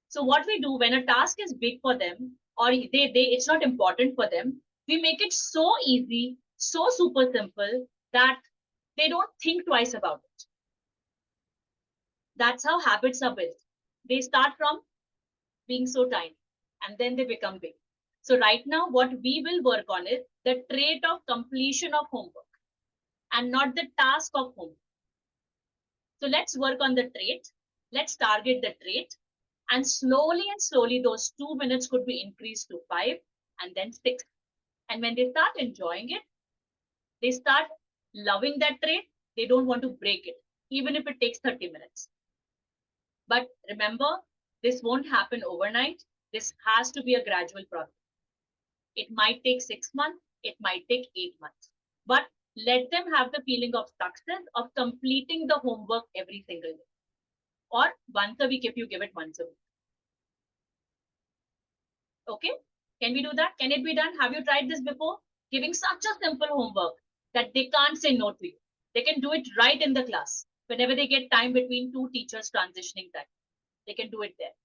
So what we do when a task is big for them or it's not important for them, we make it so easy, so super simple that they don't think twice about it. That's how habits are built. They start from being so tiny and then they become big. So right now, what we will work on is the trait of completion of homework and not the task of homework. So let's work on the trait. Let's target the trait. And slowly those 2 minutes could be increased to 5 and then 6. And when they start enjoying it, they start loving that trait. They don't want to break it, even if it takes 30 minutes. But remember, this won't happen overnight. This has to be a gradual process. It might take 6 months. It might take 8 months. But let them have the feeling of success of completing the homework every single day. Or once a week if you give it once a week. Okay? Can we do that? Can it be done? Have you tried this before? Giving such a simple homework that they can't say no to you. They can do it right in the class. Whenever they get time between two teachers transitioning time, they can do it there.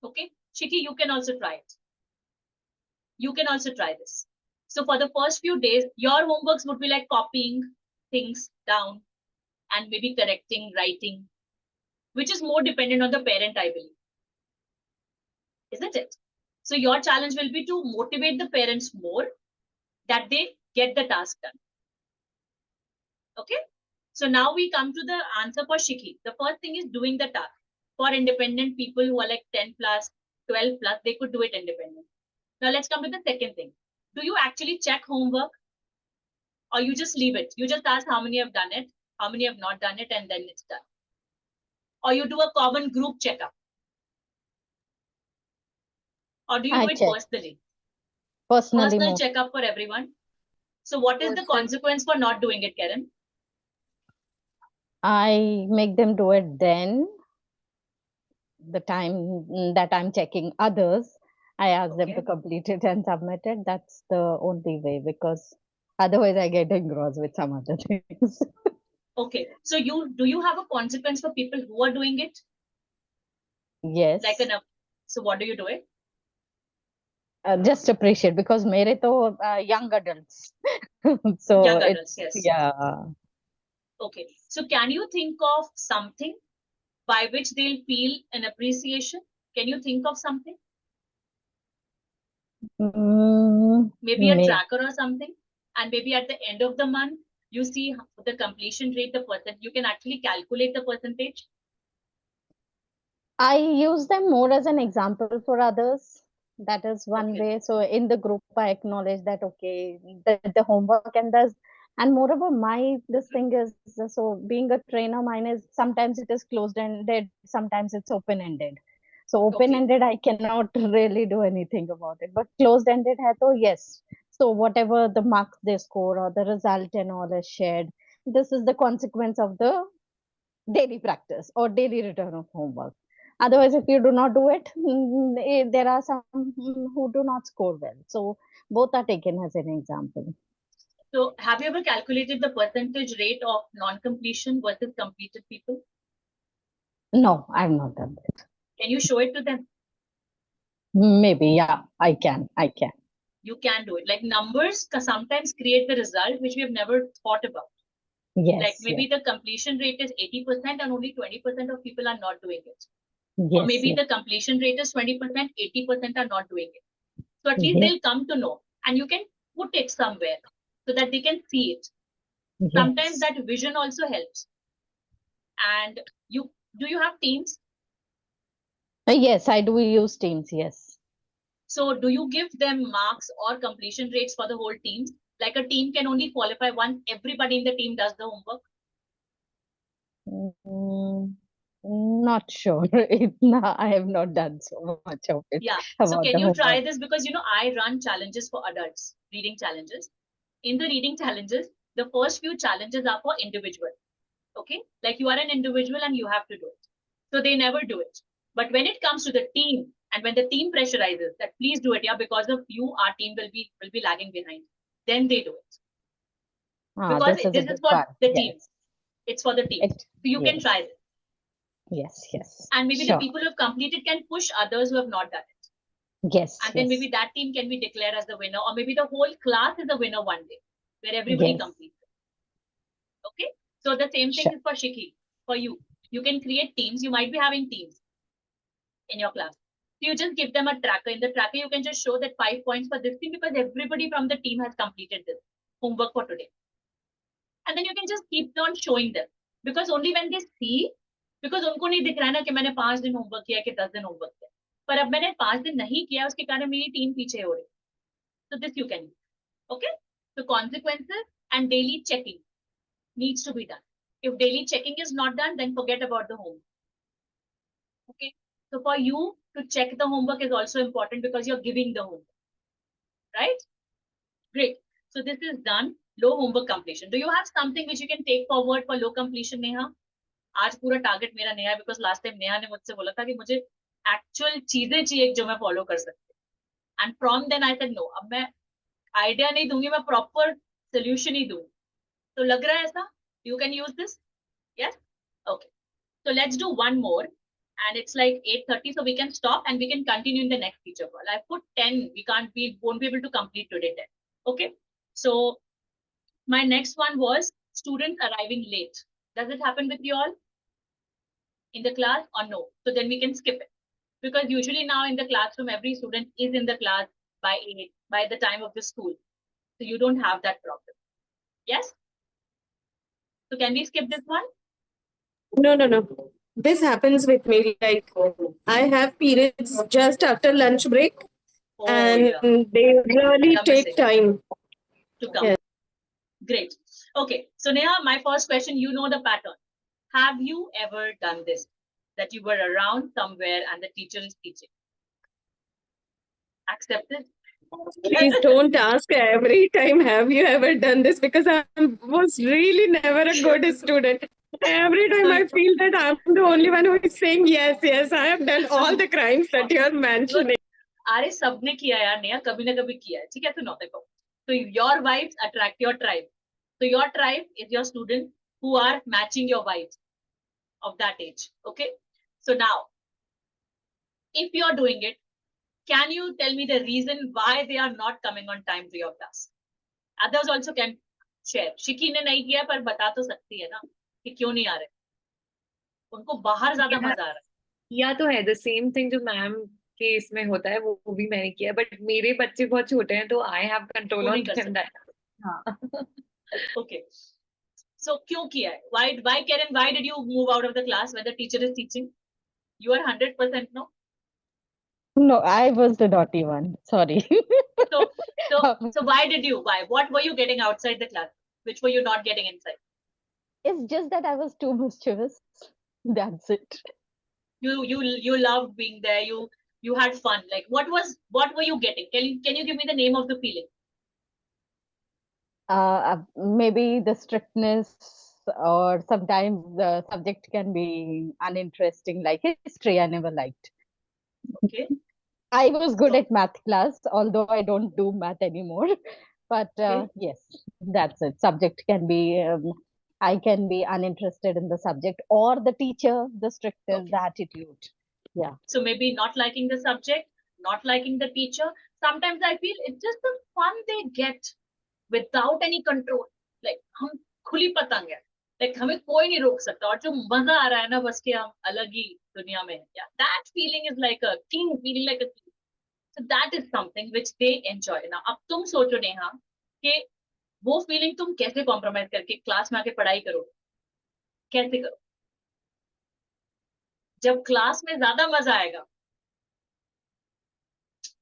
Okay? Shiki, you can also try it. You can also try this. So for the first few days, your homeworks would be like copying things down and maybe correcting, writing, which is more dependent on the parent, I believe. Isn't it? So your challenge will be to motivate the parents more that they get the task done. Okay? So now we come to the answer for Shiki. The first thing is doing the task. For independent people who are like 10 plus, 12 plus, they could do it independently. Now let's come to the second thing. Do you actually check homework? Or you just leave it? You just ask how many have done it, how many have not done it, and then it's done. Or you do a common group checkup. Or do you I do it check. personally? Personally, Personal more. checkup for everyone. So what is the consequence for not doing it, Karen? I make them do it then. The time that I'm checking others, I ask them Okay. to complete it and submit it. That's the only way, because otherwise I get engrossed with some other things. Okay. So do you have a consequence for people who are doing it? Yes. Like so what do you do it? Just appreciate, because mere to young adults. So Young adults, it's, yes. yeah. Okay. So can you think of something by which they'll feel an appreciation? Can you think of something? Maybe a tracker or something. And maybe at the end of the month, you see the completion rate, the percent. You can actually calculate the percentage. I use them more as an example for others. That is one Okay. way. So in the group, I acknowledge that, okay, the homework and moreover, this thing is, so being a trainer, mine is sometimes it is closed ended, sometimes it's open ended. So open ended, I cannot really do anything about it, but closed ended, yes. So whatever the marks they score or the result and all is shared, this is the consequence of the daily practice or daily return of homework. Otherwise, if you do not do it, there are some who do not score well. So both are taken as an example. So have you ever calculated the percentage rate of non-completion versus completed people? No, I've not done that. Can you show it to them? Maybe, yeah, I can. You can do it. Like numbers sometimes create the result which we have never thought about. Yes. Like maybe the completion rate is 80% and only 20% of people are not doing it. Yes, or maybe yes. the completion rate is 20%, 80% are not doing it. So at least Yes. they'll come to know, and you can put it somewhere so that they can see it. Yes. Sometimes that vision also helps. And do you have teams? Yes, I do use Teams, yes. So do you give them marks or completion rates for the whole teams? Like a team can only qualify once everybody in the team does the homework? Not sure. I have not done so much of it. Yeah. So about can the you try homework. this? Because, I run challenges for adults, reading challenges. In the reading challenges, the first few challenges are for individual. Okay. Like you are an individual and you have to do it. So they never do it. But when it comes to the team and when the team pressurizes that please do it, yeah, because of you, our team will be lagging behind. Then they do it. Because This is a this is good for one. the Yes. team. It's for the team. It, So you can yes. try this. Yes. And maybe the Sure. people who have completed can push others who have not done it. Yes. And then yes. maybe that team can be declared as the winner, or maybe the whole class is a winner one day, where everybody Yes. completes. Okay. So the same thing Sure. is for Shiki, for you. You can create teams. You might be having teams in your class. So you just give them a tracker. In the tracker, you can just show that 5 points for this team because everybody from the team has completed this homework for today. And then you can just keep on showing them. Because only when they see, because उनको नहीं दिख रहा है ना कि मैंने 5 दिन homework किया कि 10 दिन होमवर्क किया, पर अब मैंने 5 दिन नहीं किया उसके कारण मेरी टीम पीछे हो रही. So this you can use. Okay. So consequences and daily checking needs to be done. If daily checking is not done, then forget about the homework. Okay. So for you to check the homework is also important because you're giving the homework. Right? Great. So this is done. Low homework completion. Do you have something which you can take forward for low completion, Neha? आज पूरा target मेरा नया है because last time Neha ने मुझसे बोला था कि मुझे एक्चुअल चीजें चाहिए जो मैं फॉलो कर सकती. And from then I said no, अब मैं आइडिया नहीं दूंगी, मैं प्रॉपर सोल्यूशन ही दूंगी. तो लग रहा है ऐसा? You can use this? Yes. Okay. So let's do one more. And it's like 8:30, so we can stop and we can continue in the next teacher call. I put 10. We won't be able to complete today 10. Okay. So my next one was students arriving late. Does it happen with you all in the class or no? So then we can skip it. Because usually now in the classroom, every student is in the class by 8, by the time of the school. So you don't have that problem. Yes? So can we skip this one? No. This happens with me. Like I have periods just after lunch break, Oh, and yeah. they really Come take message. time. To come. Yes. Great. Okay. So Neha, my first question, you know the pattern. Have you ever done this? That you were around somewhere and the teacher is teaching? Accepted? Please don't ask every time, have you ever done this? Because I was really never a good student. Every time I feel that I'm the only one who is saying yes, I have done all the crimes that you are mentioning. अरे सबने किया यार नेहा, कभी ना कभी किया है. ठीक है, सुनो देखो. So your vibes attract your tribe. So your tribe is your students who are matching your vibes of that age. Okay. So now, if you're doing it, can you tell me the reason why they are not coming on time to your class? Others also can share. शिकी ने नहीं किया पर बता तो सकती है ना कि क्यों नहीं आ रहे. उनको बाहर ज्यादा मजा आ रहा है. या तो है द सेम थिंग जो मैम के इसमें होता है वो भी मैंने किया, बट मेरे बच्चे बहुत छोटे हैं तो I have control on them. हाँ. Okay. So क्यों किया है? Why Karen, why did you move out of the class when the teacher is teaching? You are 100% no? No, I was the naughty one. Sorry. So why did you? Why? What were you getting outside the class? Which were you not getting inside? It's just that I was too mischievous. That's it. You loved being there. You had fun. Like what were you getting? Can you give me the name of the feeling? Maybe the strictness, or sometimes the subject can be uninteresting, like history. I never liked. Okay. I was good at math class, although I don't do math anymore. But Okay. yes, that's it. Subject can be, I can be uninterested in the subject, or the teacher, the strictness, Okay. the attitude. Yeah. So maybe not liking the subject, not liking the teacher. Sometimes I feel it's just the fun they get without any control. Like हम खुली पतंग है. Like हमें कोई नहीं रोक सकता और जो मजा आ रहा है ना बस के हम अलग ही दुनिया में हैं. Yeah, that feeling is like a king, feeling like a king. So that is something which they enjoy. Now अब तुम सोचो नेहा कि वो feeling तुम कैसे compromise करके क्लास में आके पढ़ाई करो, कैसे करो? जब क्लास में ज्यादा मजा आएगा.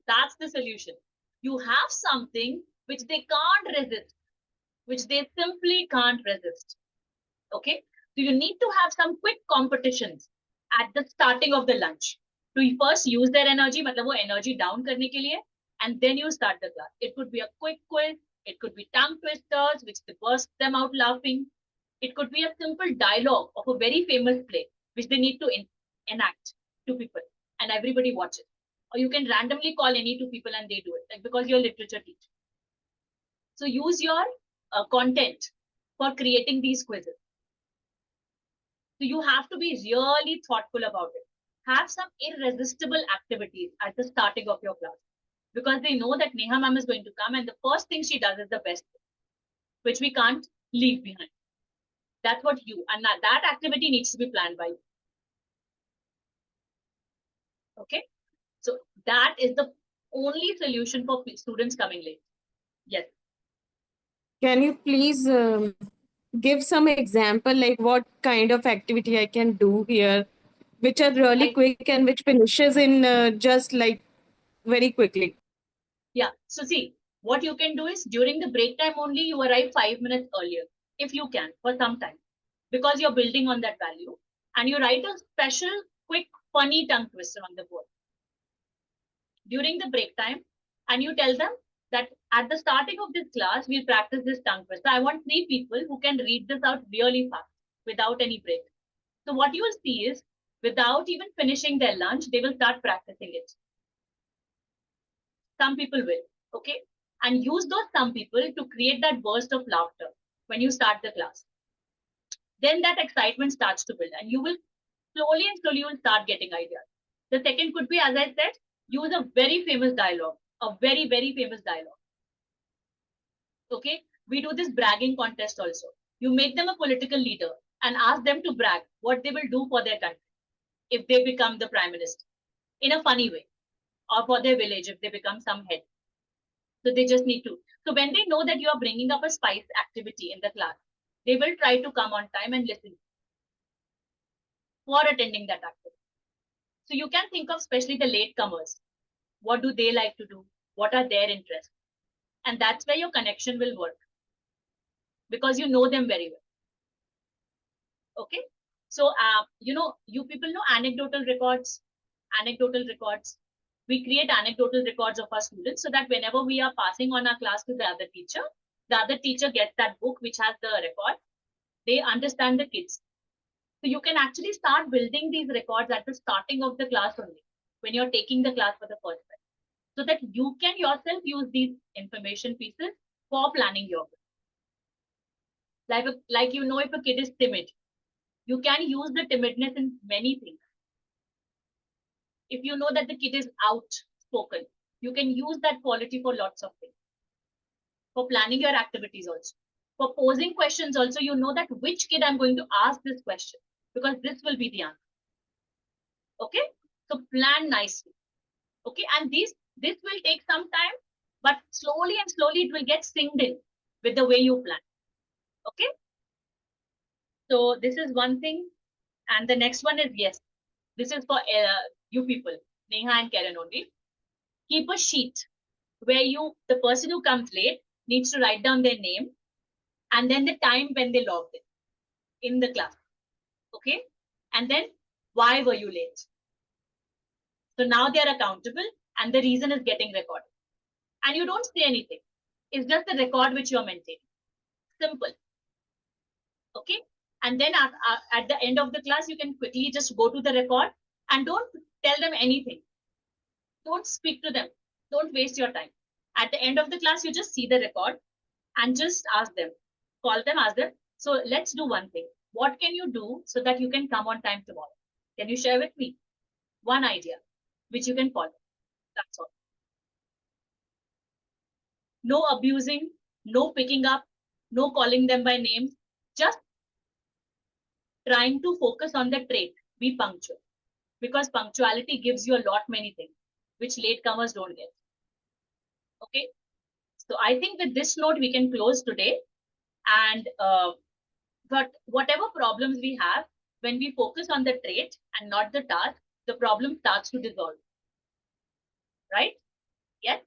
That's the solution. You have something which they can't resist, which they simply can't resist. Okay. So you need to have some quick competitions at the starting of the lunch. To first use their energy, मतलब वो energy down करने के लिए, and then you start the class. It could be a quick quiz, it could be tongue twisters, which they burst them out laughing. It could be a simple dialogue of a very famous play, which they need to enact to people, and everybody watches. Or you can randomly call any two people and they do it, like because you're a literature teacher. So use your content for creating these quizzes. So you have to be really thoughtful about it. Have some irresistible activities at the starting of your class, because they know that Neha ma'am is going to come and the first thing she does is the best thing, which we can't leave behind. That's what you, and that activity needs to be planned by you. Okay, so that is the only solution for students coming late. Yes. Can you please give some example, like what kind of activity I can do here, which are really quick and which finishes in just like very quickly? Yeah. So see, what you can do is during the break time only, you arrive 5 minutes earlier, if you can, for some time, because you're building on that value, and you write a special, quick, funny tongue twister on the board during the break time, and you tell them that at the starting of this class, we'll practice this tongue twister. I want 3 people who can read this out really fast without any break. So what you will see is, without even finishing their lunch, they will start practicing it. Some people will, okay? And use those some people to create that burst of laughter when you start the class. Then that excitement starts to build, and you will slowly and slowly you will start getting ideas. The second could be, as I said, use a very famous dialogue, a very, very famous dialogue. Okay, we do this bragging contest also. You make them a political leader and ask them to brag what they will do for their country if they become the prime minister in a funny way, or for their village if they become some head. So they just need to. So when they know that you are bringing up a spice activity in the class, they will try to come on time and listen for attending that activity. So you can think of especially the latecomers. What do they like to do? What are their interests? And that's where your connection will work, because you know them very well. Okay. So, you people know anecdotal records. Anecdotal records. We create anecdotal records of our students so that whenever we are passing on our class to the other teacher gets that book which has the record. They understand the kids. So you can actually start building these records at the starting of the class only, when you're taking the class for the first time, so that you can yourself use these information pieces for planning your class. Like if a kid is timid, you can use the timidness in many things. If you know that the kid is outspoken, you can use that quality for lots of things. For planning your activities also. For posing questions also, you know that which kid I'm going to ask this question, because this will be the answer. Okay, so plan nicely. Okay, and this will take some time, but slowly and slowly it will get synced in with the way you plan. Okay, so this is one thing, and the next one is, yes, this is for you people, Neha and Karen only. Keep a sheet where the person who comes late needs to write down their name and then the time when they logged in the class. Okay, and then why were you late? So now they are accountable and the reason is getting recorded. And you don't say anything. It's just the record which you're maintaining. Simple. Okay. And then at the end of the class, you can quickly just go to the record and don't tell them anything. Don't speak to them. Don't waste your time. At the end of the class, you just see the record and just ask them, call them, ask them. So let's do one thing. What can you do so that you can come on time tomorrow? Can you share with me one idea which you can follow? That's all. No abusing, no picking up, no calling them by names, just trying to focus on the trait, be punctual. Because punctuality gives you a lot many things, which latecomers don't get. Okay. So I think with this note, we can close today. And but whatever problems we have, when we focus on the trait and not the task, the problem starts to dissolve. Right? Yes.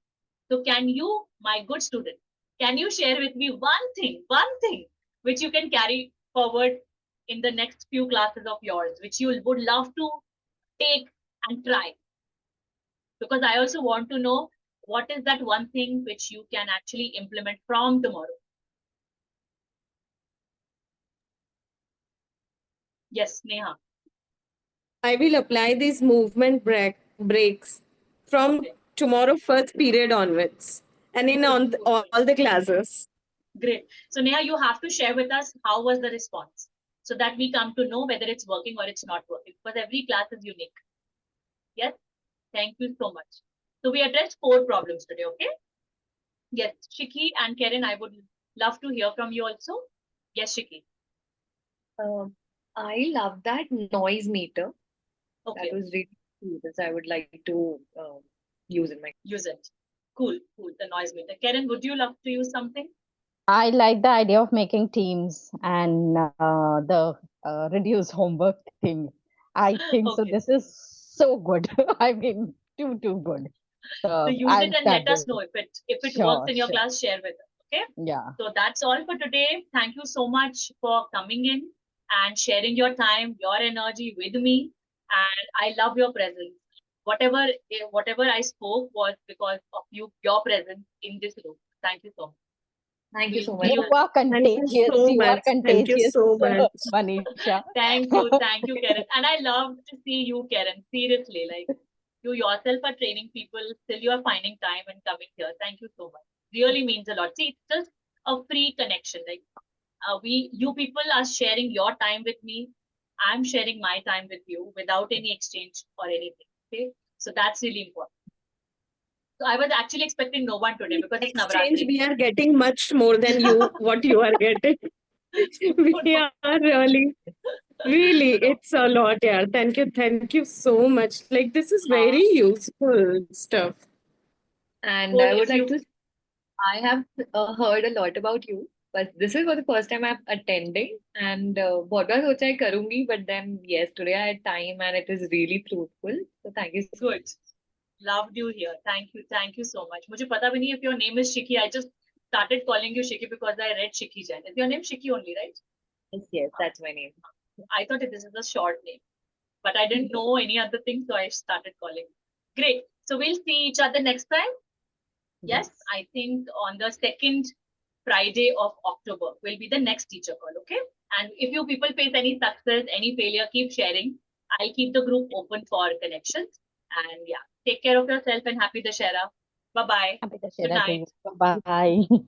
So can you, my good student, can you share with me one thing which you can carry forward in the next few classes of yours, which you would love to take and try? Because I also want to know what is that one thing which you can actually implement from tomorrow. Yes, Neha. I will apply these movement breaks from Okay. tomorrow first period onwards and in on all the classes. Great. So Neha, you have to share with us how was the response so that we come to know whether it's working or it's not working, because every class is unique. Yes. Thank you so much. So we addressed 4 problems today. Okay. Yes, Shiki and Karen, I would love to hear from you also. Yes, Shiki. I love that noise meter. Okay. That was really cool. So I would like to use in my. Use it. Cool. Cool. The noise meter. Karen, would you love to use something? I like the idea of making teams and the reduce homework thing. I think so. Okay. This is so good. I mean, too good. So use I'll it and start let us doing know it. if it Sure, works in your sure. class, share with us. Okay. Yeah. So that's all for today. Thank you so much for coming in and sharing your time, your energy with me. And I love your presence. Whatever I spoke was because of your presence in this room. Thank you so much. Thank you so We'll much. see You you. are Thank you contagious. so You are much. Thank you contagious, so much. Manisha. Thank you, Karen. And I love to see you, Karen. Seriously, like you yourself are training people, still you are finding time and coming here. Thank you so much. Really means a lot. See, it's just a free connection. Like you people are sharing your time with me. I'm sharing my time with you without any exchange or anything. Okay, so that's really important. So I was actually expecting no one today because it's Exchange, Navratri. we are getting much more than you, what you are getting. We are really, No. it's a lot, yeah. Thank you so much. Like, this is Uh, very useful stuff. And so I would if like you to. I have heard a lot about you, but this is for the first time I'm attending. And बहुत बार सोचा है करूँगी, but then yes, today I had time and it is really fruitful. So thank you so good. Loved you here. Thank you so much. मुझे पता भी नहीं if your name is Shiki. I just started calling you Shiki because I read Shiki Jain. Is your name Shiki only, right? much. Yes, that's my name. I thought this is a short name, but I didn't know any other thing, so I started calling. Great. So we'll see each other next time. Yes, I think on the second Friday of October will be the next teacher call. Okay. And if you people face any success, any failure, keep sharing. I'll keep the group open for connections. And yeah, take care of yourself and happy Dashera. Bye bye. Happy to Good share that to night. you. Bye.